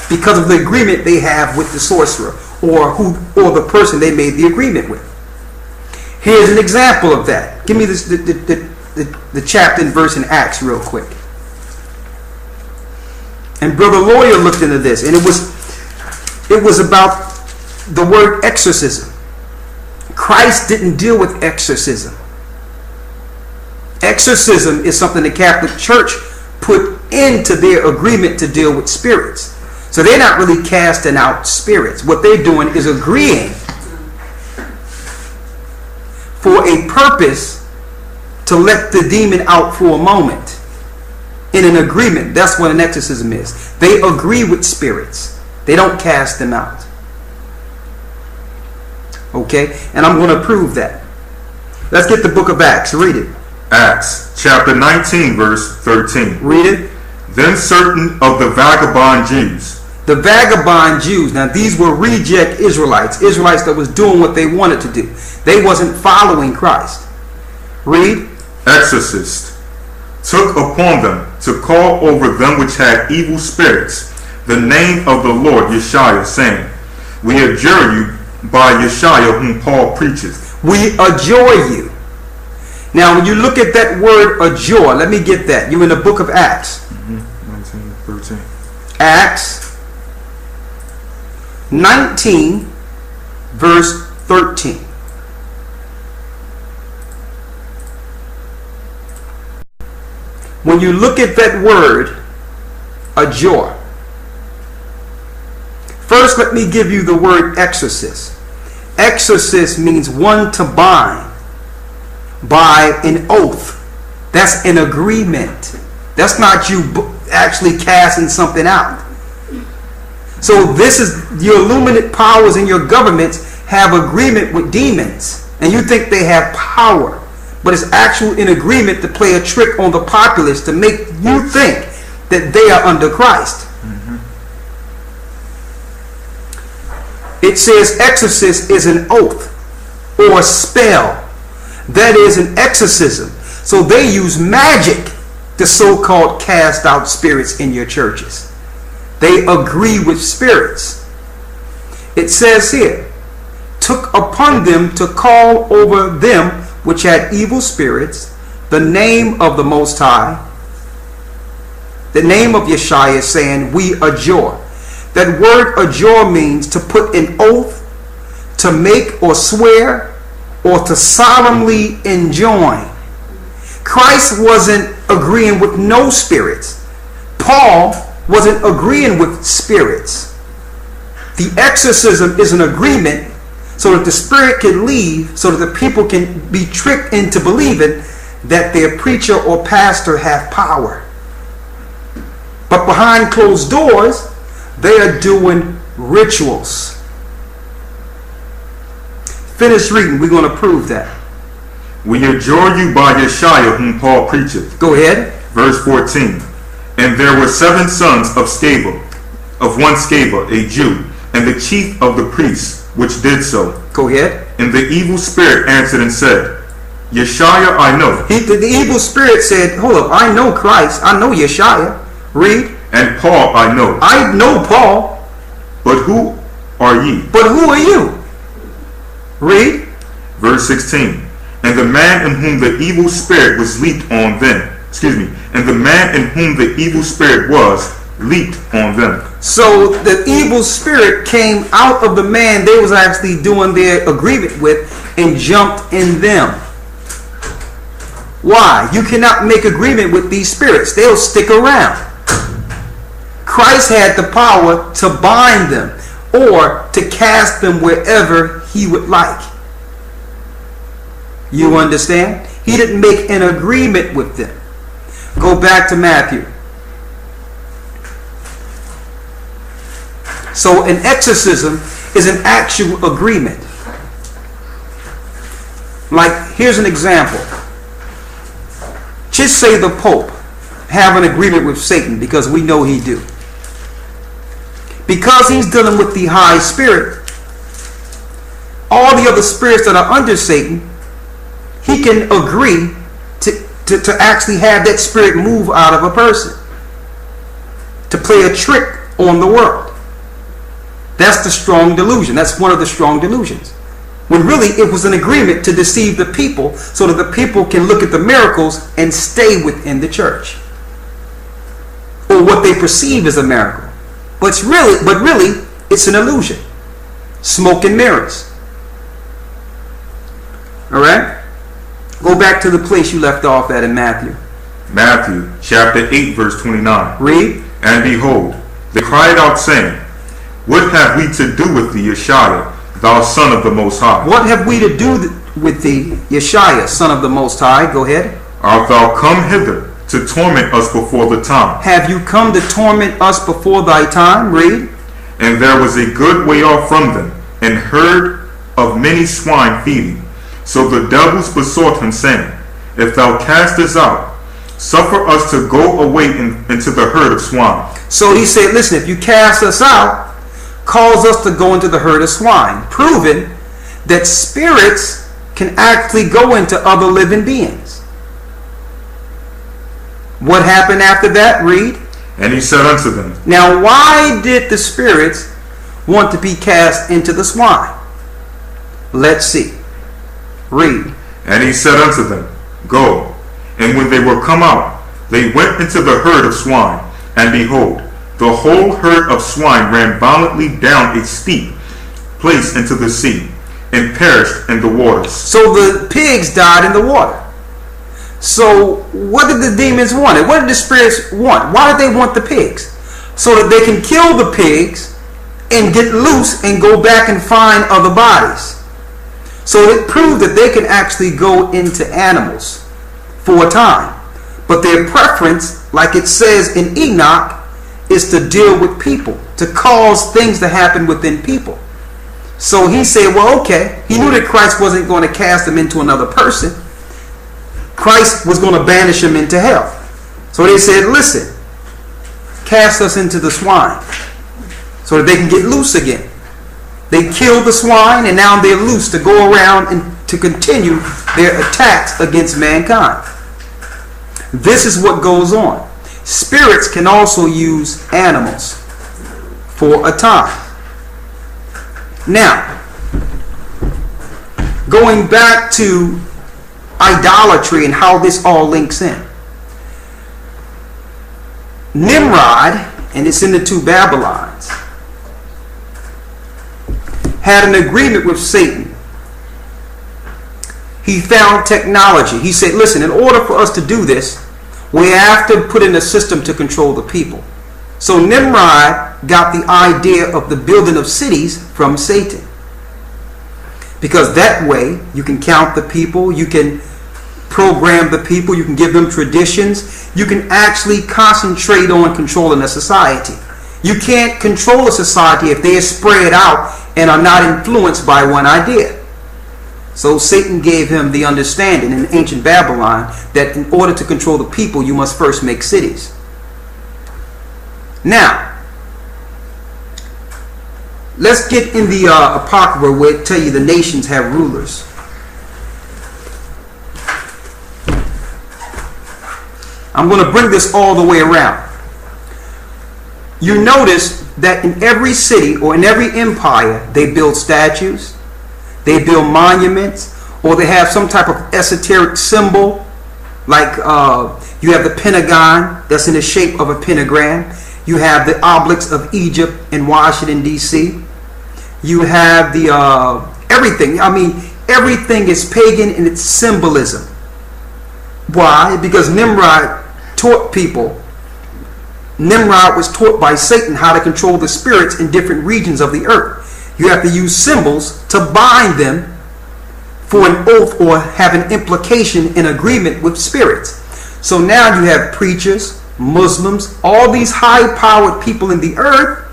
because of the agreement they have with the sorcerer or the person they made the agreement with. Here's an example of that. Give me this the chapter and verse in Acts real quick. And Brother Lawyer looked into this, and it was about the word exorcism. Christ didn't deal with exorcism. Exorcism is something the Catholic Church put into their agreement to deal with spirits. So they're not really casting out spirits. What they're doing is agreeing for a purpose to let the demon out for a moment. In an agreement. That's what an exorcism is. They agree with spirits. They don't cast them out. Okay? And I'm going to prove that. Let's get the book of Acts. Read it. Acts chapter 19 verse 13. Read it. Then certain of the vagabond Jews. The vagabond Jews. Now these were reject Israelites. Israelites that was doing what they wanted to do. They wasn't following Christ. Read. Exorcists took upon them to call over them which had evil spirits the name of the Lord Yeshua, saying, We adjure you by Yeshua whom Paul preacheth. We adjure you. Now when you look at that word adjure, let me get that. You're in the book of Acts. 19, 13. Acts 19 verse 13. When you look at that word adjure, first let me give you the word exorcist. Exorcist means one to bind by an oath. That's an agreement. That's not you actually casting something out. So this is your illuminate powers in your governments have agreement with demons, and you think they have power, but it's actually an agreement to play a trick on the populace to make you think that they are under Christ. It says exorcist is an oath or a spell. That is an exorcism. So they use magic to so-called cast out spirits in your churches. They agree with spirits. It says here, took upon them to call over them which had evil spirits the name of the Most High. The name of Yeshua, saying, we adjure. That word adjure means to put an oath, to make or swear, or to solemnly enjoin. Christ wasn't agreeing with no spirits. Paul wasn't agreeing with spirits. The exorcism is an agreement so that the spirit can leave, so that the people can be tricked into believing that their preacher or pastor have power. But behind closed doors, they are doing rituals. Finish reading. We're going to prove that. We adjure you by Yeshua whom Paul preacheth. Go ahead. Verse 14. And there were 7 sons of Sceva, of one Sceva, a Jew, and the chief of the priests, which did so. Go ahead. And the evil spirit answered and said, Yeshua I know. The evil spirit said, hold up, I know Christ. I know Yeshua. Read. And Paul I know. I know Paul. But who are ye? But who are you? Read. Verse 16. And the man in whom the evil spirit was leaped on them. And the man in whom the evil spirit was leaped on them. So the evil spirit came out of the man they was actually doing their agreement with and jumped in them. Why? You cannot make agreement with these spirits. They'll stick around. Christ had the power to bind them or to cast them wherever he would like. You understand? He didn't make an agreement with them. Go back to Matthew. So an exorcism is an actual agreement. Like, here's an example. Just say the Pope have an agreement with Satan, because we know he do. Because he's dealing with the high spirit, all the other spirits that are under Satan, he can agree to actually have that spirit move out of a person, to play a trick on the world. That's the strong delusion. That's one of the strong delusions. When really it was an agreement to deceive the people so that the people can look at the miracles and stay within the church, or what they perceive as a miracle. But really it's an illusion. Smoke and mirrors. All right? Go back to the place you left off at in Matthew. Matthew chapter 8 verse 29. Read. And behold, they cried out saying, What have we to do with thee, Yeshua, thou Son of the Most High? What have we to do with thee, Yeshua, Son of the Most High? Go ahead. Art thou come hither to torment us before the time? Have you come to torment us before thy time? Read. And there was a good way off from them, and herd of many swine feeding. So the devils besought him, saying, If thou cast us out, suffer us to go away into the herd of swine. So he said, listen, if you cast us out, cause us to go into the herd of swine, proving that spirits can actually go into other living beings. What happened after that? Read. And he said unto them. Now, why did the spirits want to be cast into the swine? Let's see. Read. And he said unto them, Go. And when they were come out, they went into the herd of swine. And behold, the whole herd of swine ran violently down a steep place into the sea, and perished in the waters. So the pigs died in the water. So what did the demons want? What did the spirits want? Why did they want the pigs? So that they can kill the pigs and get loose and go back and find other bodies. So it proved that they can actually go into animals for a time. But their preference, like it says in Enoch, is to deal with people, to cause things to happen within people. So he said, well, okay. He knew that Christ wasn't going to cast them into another person. Christ was going to banish them into hell. So they said, listen, cast us into the swine so that they can get loose again. They killed the swine, and now they're loose to go around and to continue their attacks against mankind. This is what goes on. Spirits can also use animals for a time. Now, going back to idolatry and how this all links in. Nimrod, and it's in the 2 Babylons, had an agreement with Satan. He found technology. He said, listen, in order for us to do this, we have to put in a system to control the people. So Nimrod got the idea of the building of cities from Satan. Because that way you can count the people, you can program the people. You can give them traditions. You can actually concentrate on controlling a society. You can't control a society if they are spread out and are not influenced by one idea. So Satan gave him the understanding in ancient Babylon that in order to control the people, you must first make cities. Now, let's get in the Apocrypha where it tell you the nations have rulers. I'm going to bring this all the way around. You notice that in every city or in every empire, they build statues, they build monuments, or they have some type of esoteric symbol. Like you have the Pentagon that's in the shape of a pentagram. You have the obelisks of Egypt in Washington, D.C. You have the everything. I mean, everything is pagan in its symbolism. Why? Because Nimrod taught people. Nimrod was taught by Satan how to control the spirits in different regions of the earth. You have to use symbols to bind them for an oath or have an implication in agreement with spirits. So now you have preachers, Muslims, all these high-powered people in the earth,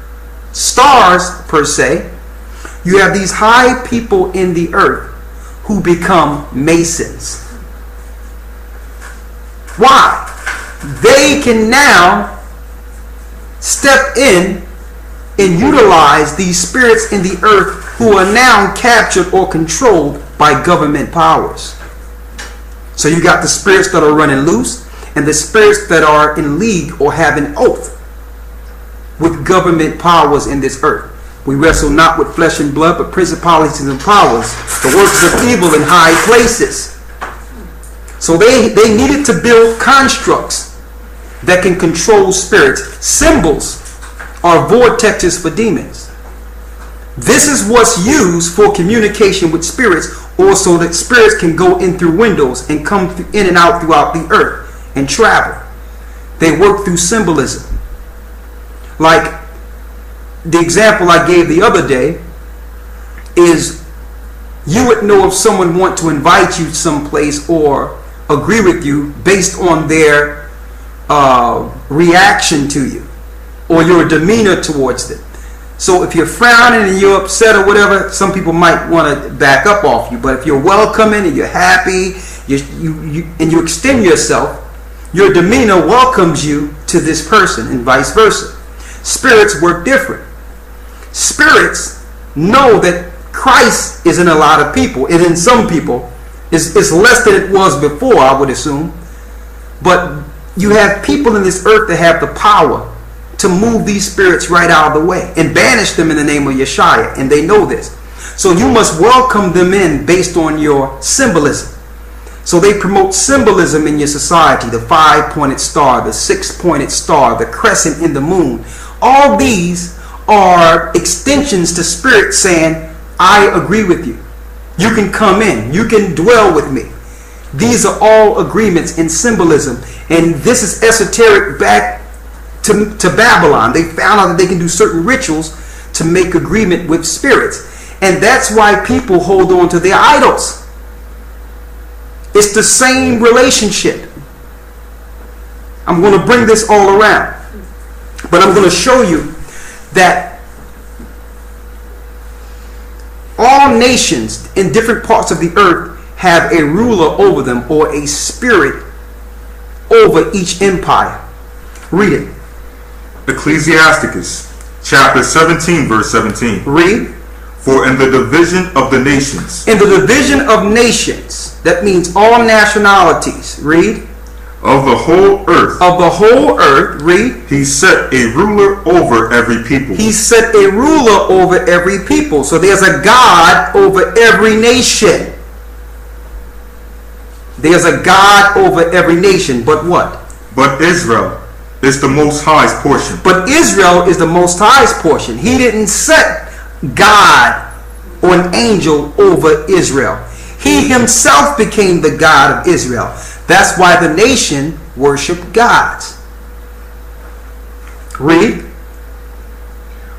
stars per se. You have these high people in the earth who become Masons. Why? They can now step in and utilize these spirits in the earth who are now captured or controlled by government powers. So you got the spirits that are running loose and the spirits that are in league or have an oath with government powers in this earth. We wrestle not with flesh and blood, but principalities and powers, the workers of evil in high places. So they needed to build constructs that can control spirits. Symbols are vortexes for demons. This is what's used for communication with spirits, or so that spirits can go in through windows and come in and out throughout the earth and travel. They work through symbolism. Like the example I gave the other day is, you would know if someone want to invite you someplace or agree with you based on their reaction to you or your demeanor towards them. So if you're frowning and you're upset or whatever, some people might want to back up off you. But if you're welcoming and you're happy, and you extend yourself, your demeanor welcomes you to this person and vice versa. Spirits work different. Spirits know that Christ is in a lot of people, and in some people it's less than it was before, I would assume. But you have people in this earth that have the power to move these spirits right out of the way and banish them in the name of Yeshua, and they know this. So you must welcome them in based on your symbolism. So they promote symbolism in your society: the 5-pointed star, the 6-pointed star, the crescent in the moon. All these are extensions to spirit saying, I agree with you. You can come in. You can dwell with me. These are all agreements in symbolism. And this is esoteric back to Babylon. They found out that they can do certain rituals to make agreement with spirits. And that's why people hold on to their idols. It's the same relationship. I'm going to bring this all around. But I'm going to show you that all nations in different parts of the earth have a ruler over them, or a spirit over each empire. Read it. Ecclesiasticus chapter 17 verse 17. Read. For in the division of the nations. In the division of nations. That means all nationalities. Read. Of the whole earth. Of the whole earth. Read. He set a ruler over every people. He set a ruler over every people. So there's a God over every nation. There's a God over every nation. But what? But Israel is the Most High's portion. But Israel is the Most High's portion. He didn't set God or an angel over Israel. He himself became the God of Israel. That's why the nation worshiped gods. Read.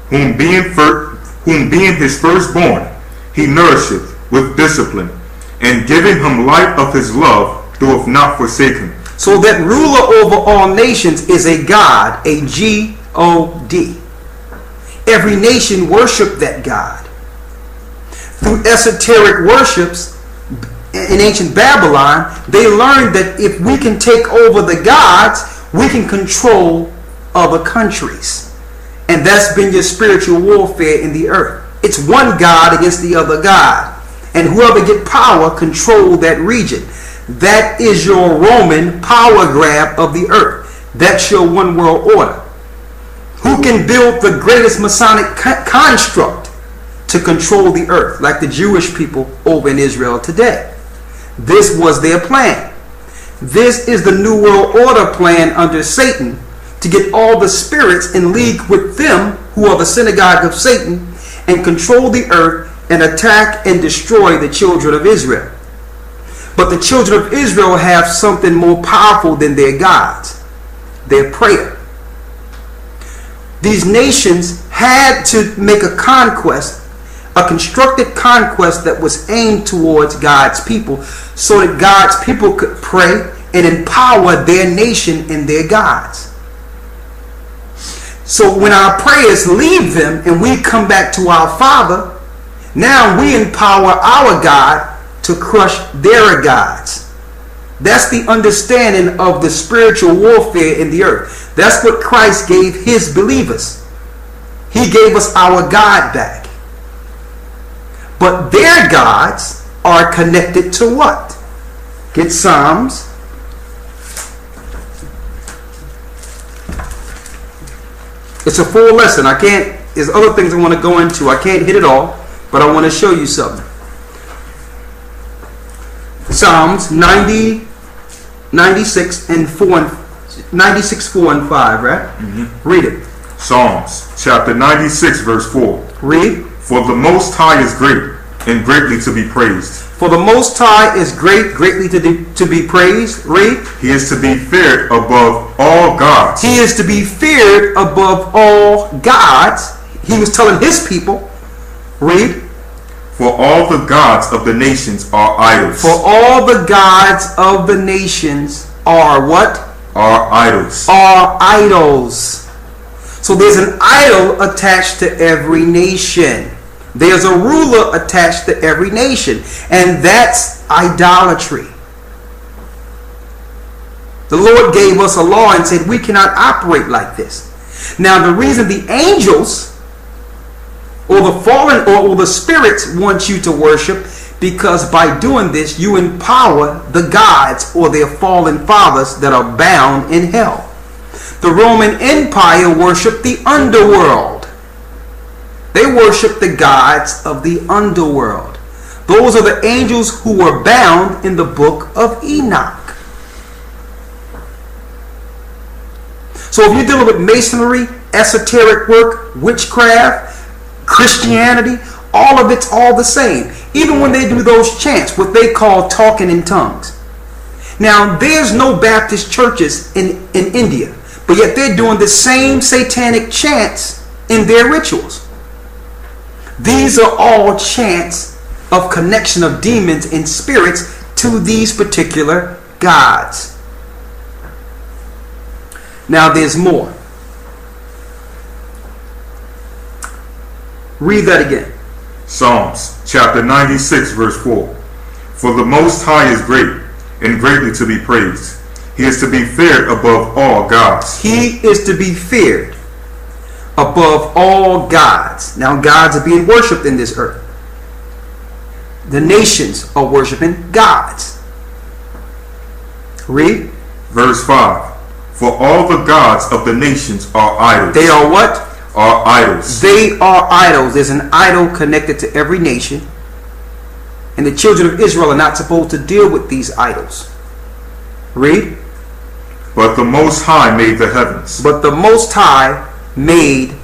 Whom being his firstborn, he nourisheth with discipline, and giving him light of his love, doth not forsake him. So that ruler over all nations is a God, a G-O-D. Every nation worshiped that God. Through esoteric worships in ancient Babylon, they learned that if we can take over the gods, we can control other countries. And that's been your spiritual warfare in the earth. It's one God against the other God. And whoever get power, control that region. That is your Roman power grab of the earth. That's your one world order. Who can build the greatest Masonic construct to control the earth, like the Jewish people over in Israel today? This was their plan. This is the New World Order plan under Satan, to get all the spirits in league with them, who are the synagogue of Satan, and control the earth and attack and destroy the children of Israel. But the children of Israel have something more powerful than their gods: their prayer. These nations had to make a conquest, a constructed conquest that was aimed towards God's people, so that God's people could pray and empower their nation and their gods. So when our prayers leave them and we come back to our Father, now we empower our God to crush their gods. That's the understanding of the spiritual warfare in the earth. That's what Christ gave his believers. He gave us our God back. But their gods are connected to what? Get Psalms. It's a full lesson. There's other things I want to go into. I can't hit it all, but I want to show you something. Psalms 90, 96, and 4, 96, 4, and 5, right? Mm-hmm. Read it. Psalms chapter 96, verse 4. Read. For the Most High is great, and greatly to be praised. For the Most High is great, greatly to be praised. Read. He is to be feared above all gods. He is to be feared above all gods. He was telling his people. Read. For all the gods of the nations are idols. For all the gods of the nations are what? Are idols. Are idols. So there's an idol attached to every nation. There's a ruler attached to every nation. And that's idolatry. The Lord gave us a law and said we cannot operate like this. Now the reason the angels or the fallen or the spirits want you to worship, because by doing this you empower the gods or their fallen fathers that are bound in hell. The Roman Empire worshiped the underworld. They worshiped the gods of the underworld. Those are the angels who were bound in the book of Enoch. So if you're dealing with masonry, esoteric work, witchcraft, Christianity, all of it's all the same. Even when they do those chants, what they call talking in tongues. Now, there's no Baptist churches in India, but yet they're doing the same satanic chants in their rituals. These are all chants of connection of demons and spirits to these particular gods. Now, there's more. Read that again. Psalms chapter 96, verse 4. For the Most High is great, and greatly to be praised. He is to be feared above all gods. He is to be feared above all gods. Now gods are being worshipped in this earth. The nations are worshiping gods. Read. Verse 5. For all the gods of the nations are idols. They are what? Are idols. They are idols. There's an idol connected to every nation. And the children of Israel are not supposed to deal with these idols. Read. But the Most High made the heavens. But the Most High made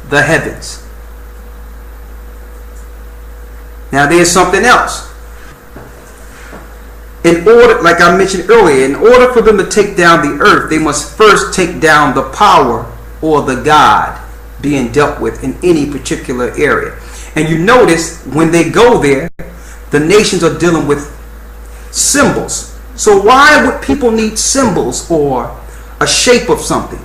the heavens. Now there's something else. In order, like I mentioned earlier, in order for them to take down the earth, they must first take down the power or the God being dealt with in any particular area. And you notice when they go there, the nations are dealing with symbols, So why would people need symbols or a shape of something?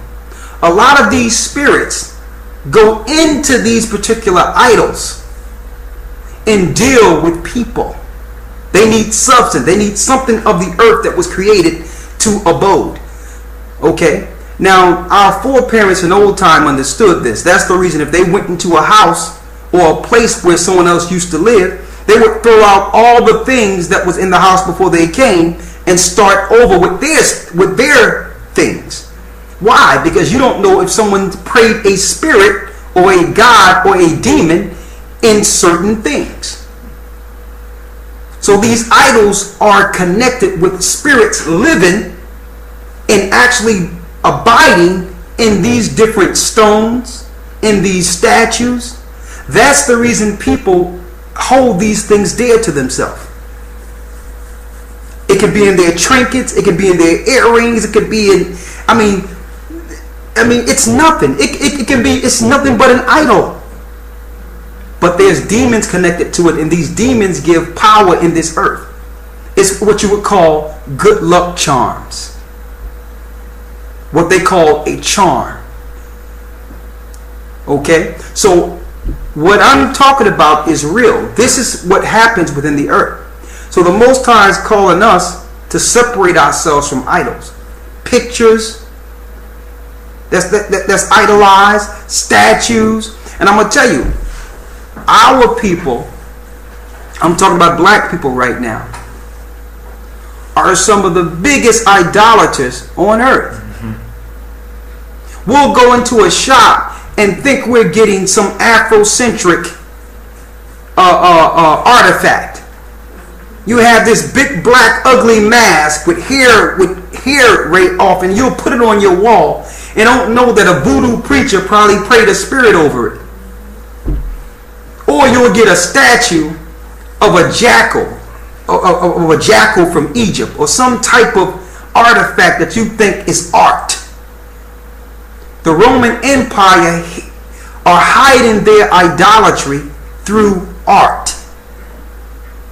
A lot of these spirits go into these particular idols and deal with people. They need substance. They need something of the earth that was created to abode. Okay? Now, our foreparents in old time understood this. That's the reason if they went into a house or a place where someone else used to live, they would throw out all the things that was in the house before they came and start over with their things. Why? Because you don't know if someone prayed a spirit or a god or a demon in certain things. So these idols are connected with spirits living and actually abiding in these different stones, in these statues. That's the reason people hold these things dear to themselves. It could be in their trinkets, it could be in their earrings, it could be in, I mean it's nothing. It's nothing but an idol. But there's demons connected to it, and these demons give power in this earth. It's what you would call good luck charms. What they call a charm. Okay? So what I'm talking about is real. This is what happens within the earth. So the Most High is calling us to separate ourselves from idols. Pictures that's idolized, statues. And I'm going to tell you, our people, I'm talking about black people right now, are some of the biggest idolaters on earth. Mm-hmm. We'll go into a shop and think we're getting some Afrocentric artifact. You have this big black ugly mask with hair right off, and you'll put it on your wall and don't know that a voodoo preacher probably prayed a spirit over it. Or you'll get a statue of a jackal, of a jackal from Egypt, or some type of artifact that you think is art. The Roman Empire are hiding their idolatry through art.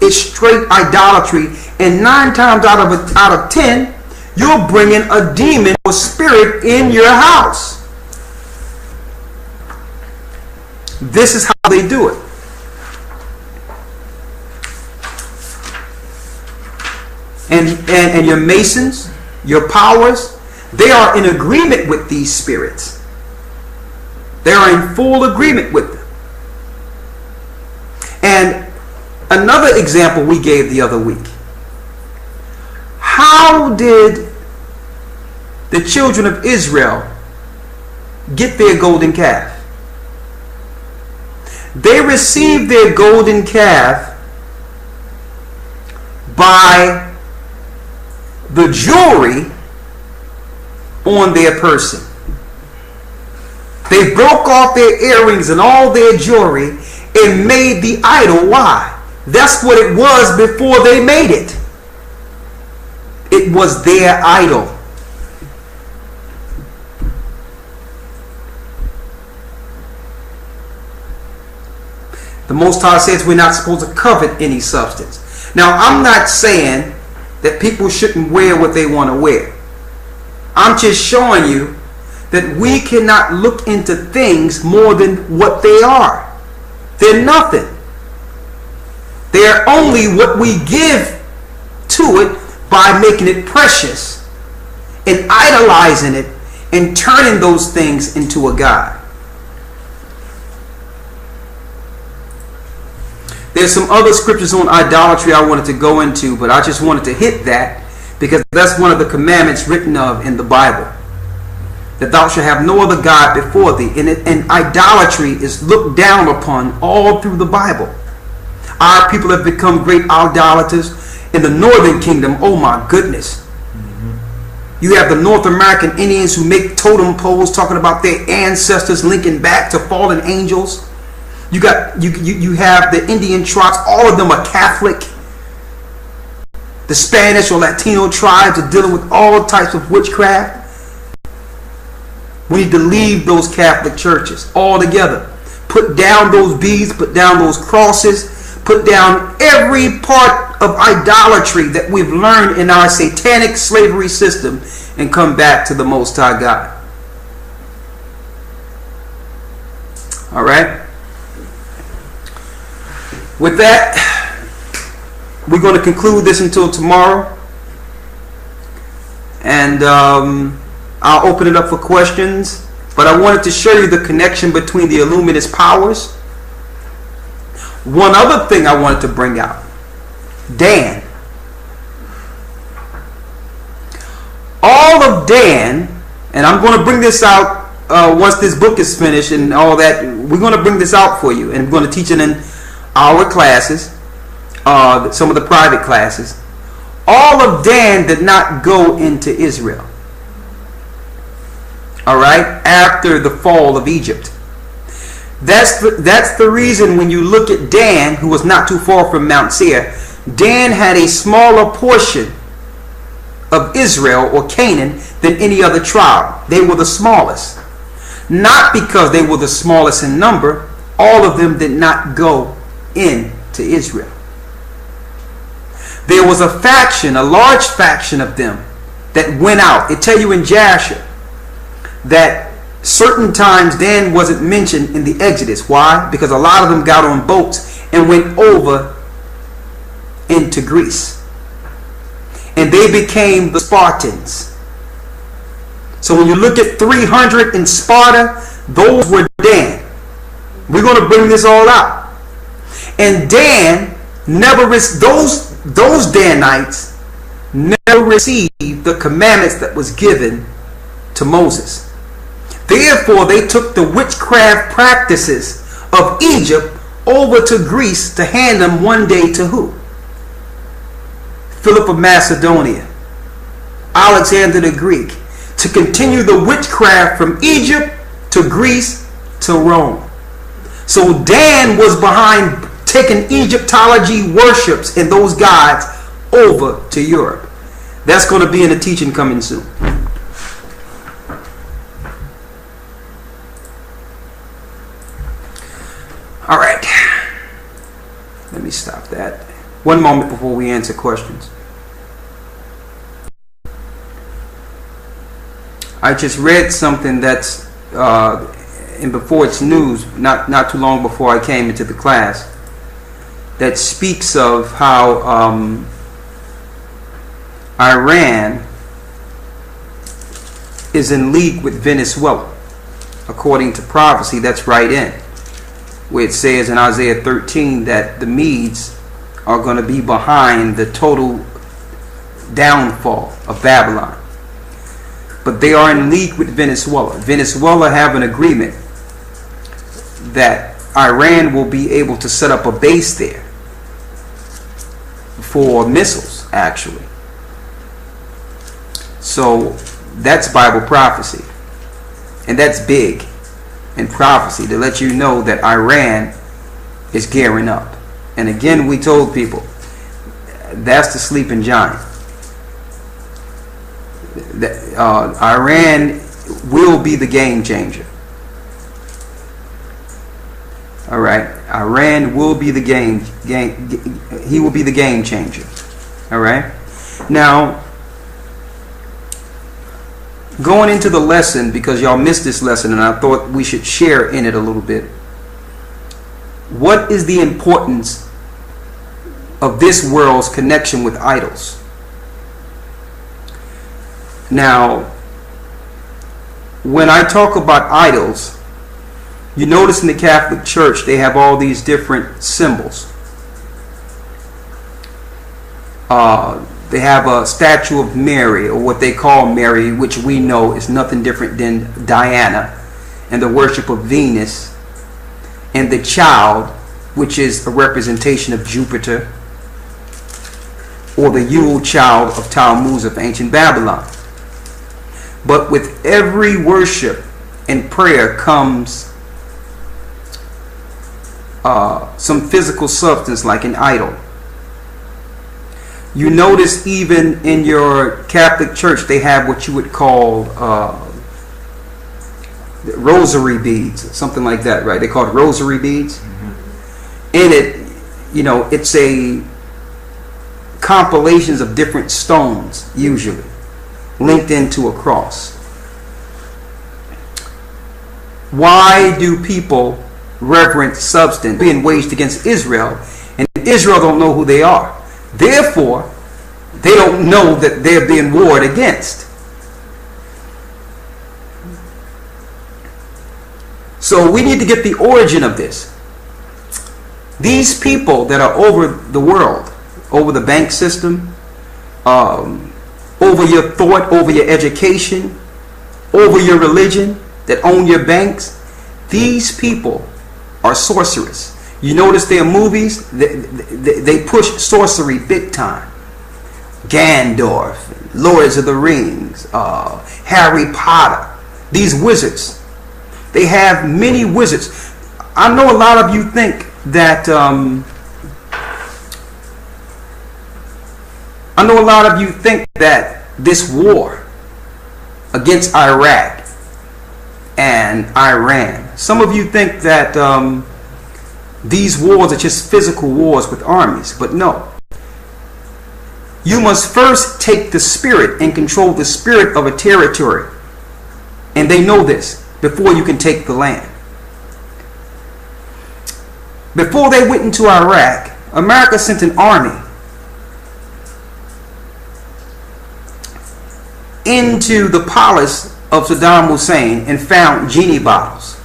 It's straight idolatry, and 9 times out of 10, you're bringing a demon or spirit in your house. This is how they do it. And your masons, your powers, they are in agreement with these spirits. They are in full agreement with them. And another example we gave the other week. How did the children of Israel get their golden calf? They received their golden calf by the jewelry on their person. They broke off their earrings and all their jewelry and made the idol. Why? That's what it was before they made it. It was their idol. The Most High says we're not supposed to covet any substance. Now, I'm not saying that people shouldn't wear what they want to wear. I'm just showing you that we cannot look into things more than what they are. They're nothing. They're only what we give to it by making it precious and idolizing it and turning those things into a god. There's some other scriptures on idolatry I wanted to go into, but I just wanted to hit that because that's one of the commandments written of in the Bible. That thou shalt have no other God before thee. And idolatry is looked down upon all through the Bible. Our people have become great idolaters in the northern kingdom. Oh my goodness. Mm-hmm. You have the North American Indians who make totem poles talking about their ancestors linking back to fallen angels. You have the Indian tribes, all of them are Catholic. The Spanish or Latino tribes are dealing with all types of witchcraft. We need to leave those Catholic churches altogether. Put down those beads, put down those crosses, put down every part of idolatry that we've learned in our satanic slavery system and come back to the Most High God. All right. With that, we're going to conclude this until tomorrow. And I'll open it up for questions. But I wanted to show you the connection between the Illuminist powers. One other thing I wanted to bring out. Dan. All of Dan, and I'm going to bring this out once this book is finished and all that. We're going to bring this out for you. And we're going to teach it in our classes, some of the private classes. All of Dan did not go into Israel. All right, after the fall of Egypt. That's the reason when you look at Dan, who was not too far from Mount Seir, Dan had a smaller portion of Israel or Canaan than any other tribe. They were the smallest. Not because they were the smallest in number, all of them did not go into Israel. There was a faction, a large faction of them that went out. It tell you in Jasher that certain times Dan wasn't mentioned in the Exodus. Why? Because a lot of them got on boats and went over into Greece. And they became the Spartans. So when you look at 300 in Sparta, those were Dan. We're going to bring this all out. And Dan never those Danites never received the commandments that was given to Moses. Therefore, they took the witchcraft practices of Egypt over to Greece to hand them one day to who? Philip of Macedonia, Alexander the Greek, to continue the witchcraft from Egypt to Greece to Rome. So Dan was behind taking Egyptology worships and those gods over to Europe. That's going to be in a teaching coming soon. All right. Let me stop that. One moment before we answer questions. I just read something that's and before it's news, not too long before I came into the class, that speaks of how Iran is in league with Venezuela, according to prophecy. That's right in where it says in Isaiah 13 that the Medes are going to be behind the total downfall of Babylon. But they are in league with Venezuela. Venezuela have an agreement that Iran will be able to set up a base there for missiles, actually. So that's Bible prophecy. And that's big in prophecy to let you know that Iran is gearing up. And again, we told people that's the sleeping giant. Iran will be the game changer. All right, Iran will be the he will be the game changer. All right. Now, going into the lesson, because y'all missed this lesson, and I thought we should share in it a little bit. What is the importance of this world's connection with idols? Now, when I talk about idols, you notice in the Catholic Church they have all these different symbols. They have a statue of Mary, or what they call Mary, which we know is nothing different than Diana, and the worship of Venus, and the child, which is a representation of Jupiter, or the Yule child of Tammuz of ancient Babylon. But with every worship and prayer comes some physical substance like an idol. You notice even in your Catholic Church they have what you would call rosary beads, something like that, right? They call it rosary beads. Mm-hmm. In it, you know, it's a compilations of different stones, usually linked into a cross. Why do people reverence substance being waged against Israel, and Israel don't know who they are? Therefore, they don't know that they're being warred against. So we need to get the origin of this. These people that are over the world, over the bank system, over your thought, over your education, over your religion, that own your banks, these people are sorcerers. You notice their movies, they push sorcery big time. Gandalf, Lords of the Rings, Harry Potter, these wizards. They have many wizards. I know a lot of you think that this war against Iraq and Iran, some of you think that these wars are just physical wars with armies, but no. You must first take the spirit and control the spirit of a territory, and they know this, before you can take the land. Before they went into Iraq, America sent an army into the palace of Saddam Hussein and found genie bottles.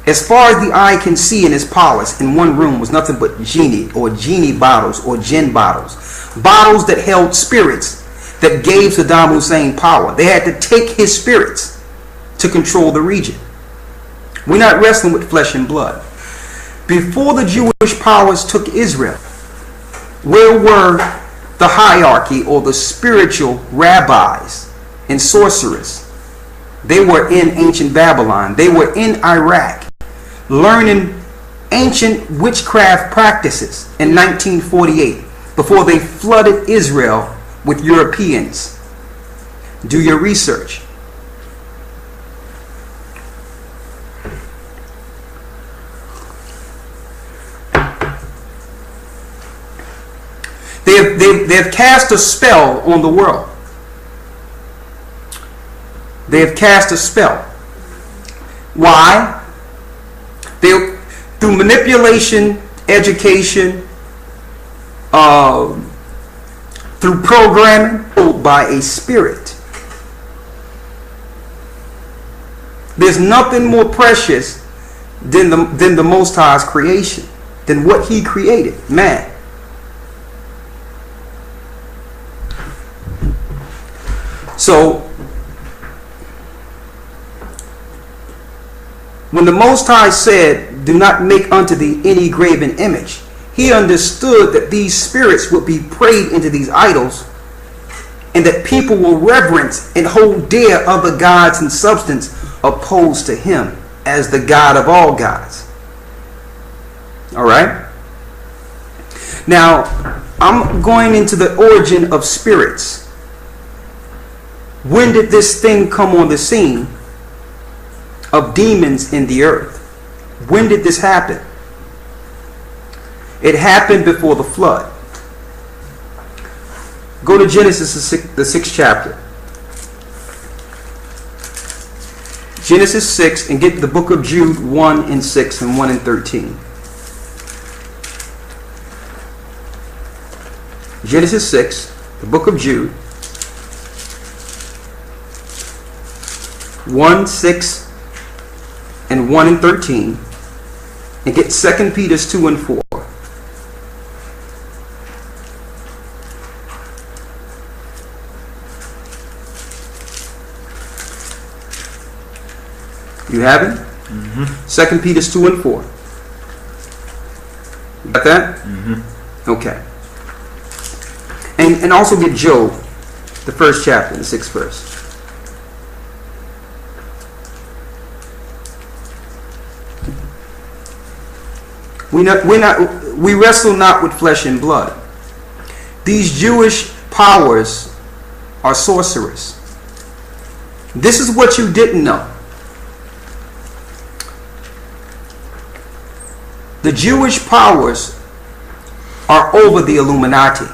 As far as the eye can see in his palace, in one room was nothing but genie bottles or jinn bottles. Bottles that held spirits that gave Saddam Hussein power. They had to take his spirits to control the region. We're not wrestling with flesh and blood. Before the Jewish powers took Israel, where were the hierarchy or the spiritual rabbis and sorcerers? They were in ancient Babylon. They were in Iraq, learning ancient witchcraft practices in 1948 before they flooded Israel with Europeans. Do your research. They have cast a spell on the world. They have cast a spell. Why? Through manipulation, education, through programming, by a spirit. There's nothing more precious than the Most High's creation, than what He created, man. So, when the Most High said, "Do not make unto thee any graven image," He understood that these spirits would be prayed into these idols, and that people will reverence and hold dear other gods and substance opposed to Him as the God of all gods. All right? Now, I'm going into the origin of spirits. When did this thing come on the scene of demons in the earth? When did this happen? It happened before the flood. Go to Genesis, the 6th chapter. Genesis 6, and get the book of Jude 1 and 6 and 1 and 13. Genesis 6, the book of Jude, 1, 6, and 1 and 13, and get 2 Peter 2 and 4. You have it? Mm-hmm. 2 Peter 2 and 4. You got that? Mm-hmm. Okay. And also get Job, the 1st chapter, the 6th verse. We wrestle not with flesh and blood. These Jewish powers are sorcerers. This is what you didn't know. The Jewish powers are over the Illuminati.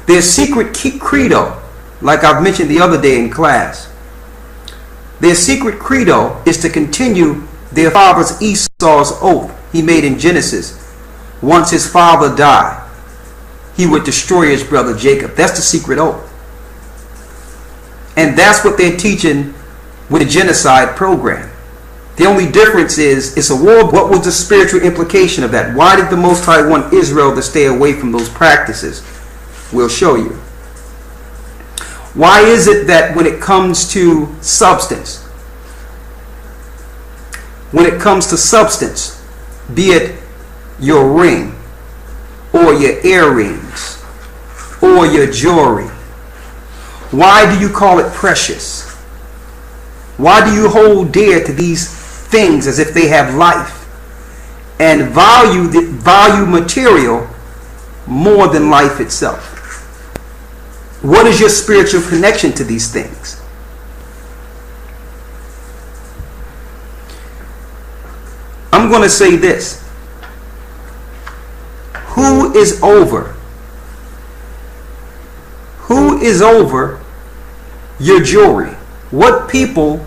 Their secret credo, like I've mentioned the other day in class, their secret credo is to continue their father's Esau's oath he made in Genesis. Once his father died, he would destroy his brother Jacob. That's the secret oath. And that's what they're teaching with the genocide program. The only difference is it's a war. What was the spiritual implication of that? Why did the Most High want Israel to stay away from those practices? We'll show you. Why is it that when it comes to substance, be it your ring or your earrings or your jewelry, why do you call it precious? Why do you hold dear to these things as if they have life and value material more than life itself? What is your spiritual connection to these things? I'm going to say this. Who is over? Who is over your jewelry? What people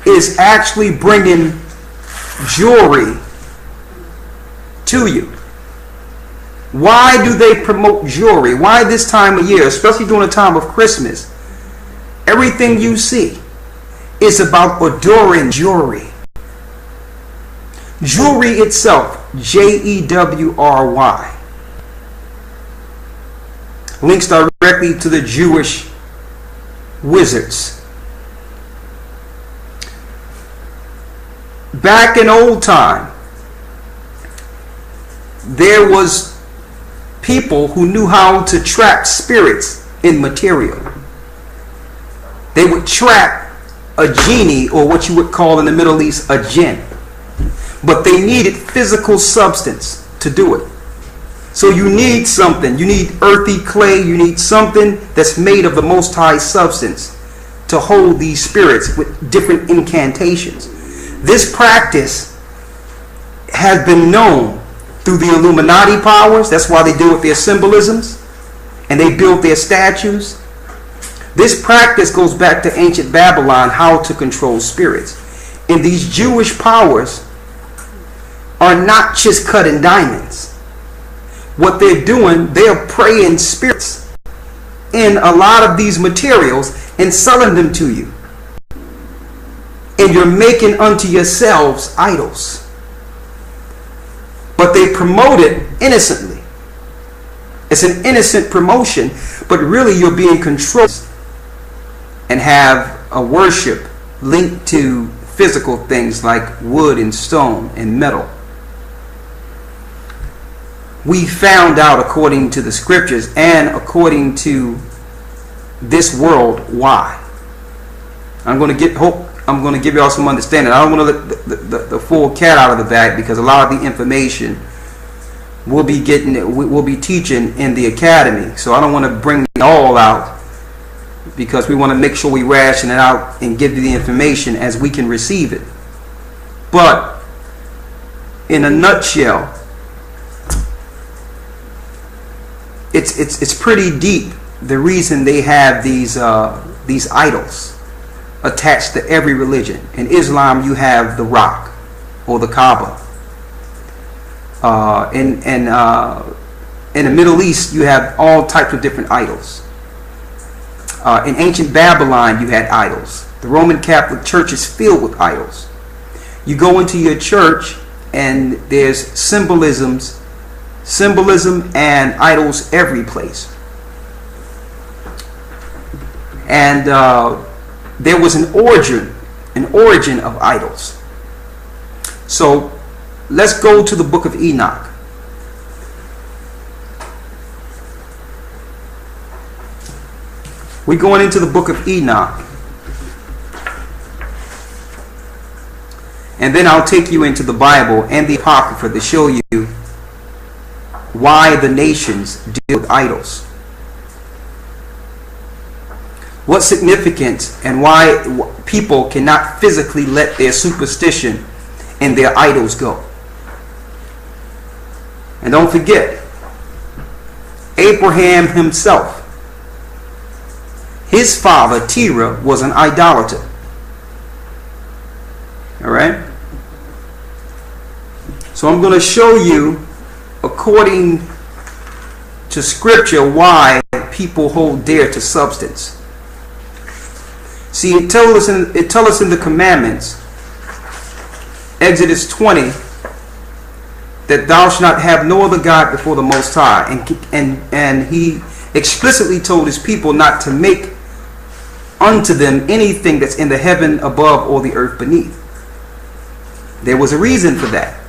is actually bringing jewelry to you? Why do they promote jewelry? Why this time of year, especially during the time of Christmas? Everything you see is about adoring jewelry. Jewelry itself, Jewry, links directly to the Jewish wizards. Back in old time, there was people who knew how to trap spirits in material. They would trap a genie, or what you would call in the Middle East a jinn. But they needed physical substance to do it. So you need something. You need earthy clay. You need something that's made of the Most High substance to hold these spirits with different incantations. This practice has been known through the Illuminati powers. That's why they deal with their symbolisms and they build their statues. This practice goes back to ancient Babylon, how to control spirits. And these Jewish powers are not just cutting diamonds. What they're doing, they're praying spirits in a lot of these materials and selling them to you. And you're making unto yourselves idols. But they promote it innocently. It's an innocent promotion, but really you're being controlled and have a worship linked to physical things like wood and stone and metal. We found out, according to the scriptures and according to this world, why. I'm going to give you all some understanding. I don't want to let the full cat out of the bag, because a lot of the information we'll be teaching in the academy. So I don't want to bring it all out, because we want to make sure we ration it out and give you the information as we can receive it. But in a nutshell, it's pretty deep. The reason they have these idols attached to every religion. In Islam, you have the rock or the Kaaba. In the Middle East, you have all types of different idols. In ancient Babylon, you had idols. The Roman Catholic Church is filled with idols. You go into your church and there's symbolism and idols every place. And there was an origin of idols. So let's go to the book of Enoch. We're going into the book of Enoch. And then I'll take you into the Bible and the Apocrypha to show you why the nations deal with idols. What significance and why people cannot physically let their superstition and their idols go. And don't forget, Abraham himself, his father Terah was an idolater. All right. So I'm going to show you, according to scripture, why people hold dear to substance. See, it tells us in the commandments, Exodus 20, that thou shalt not have no other God before the Most High, and he explicitly told his people not to make unto them anything that's in the heaven above or the earth beneath. There was a reason for that.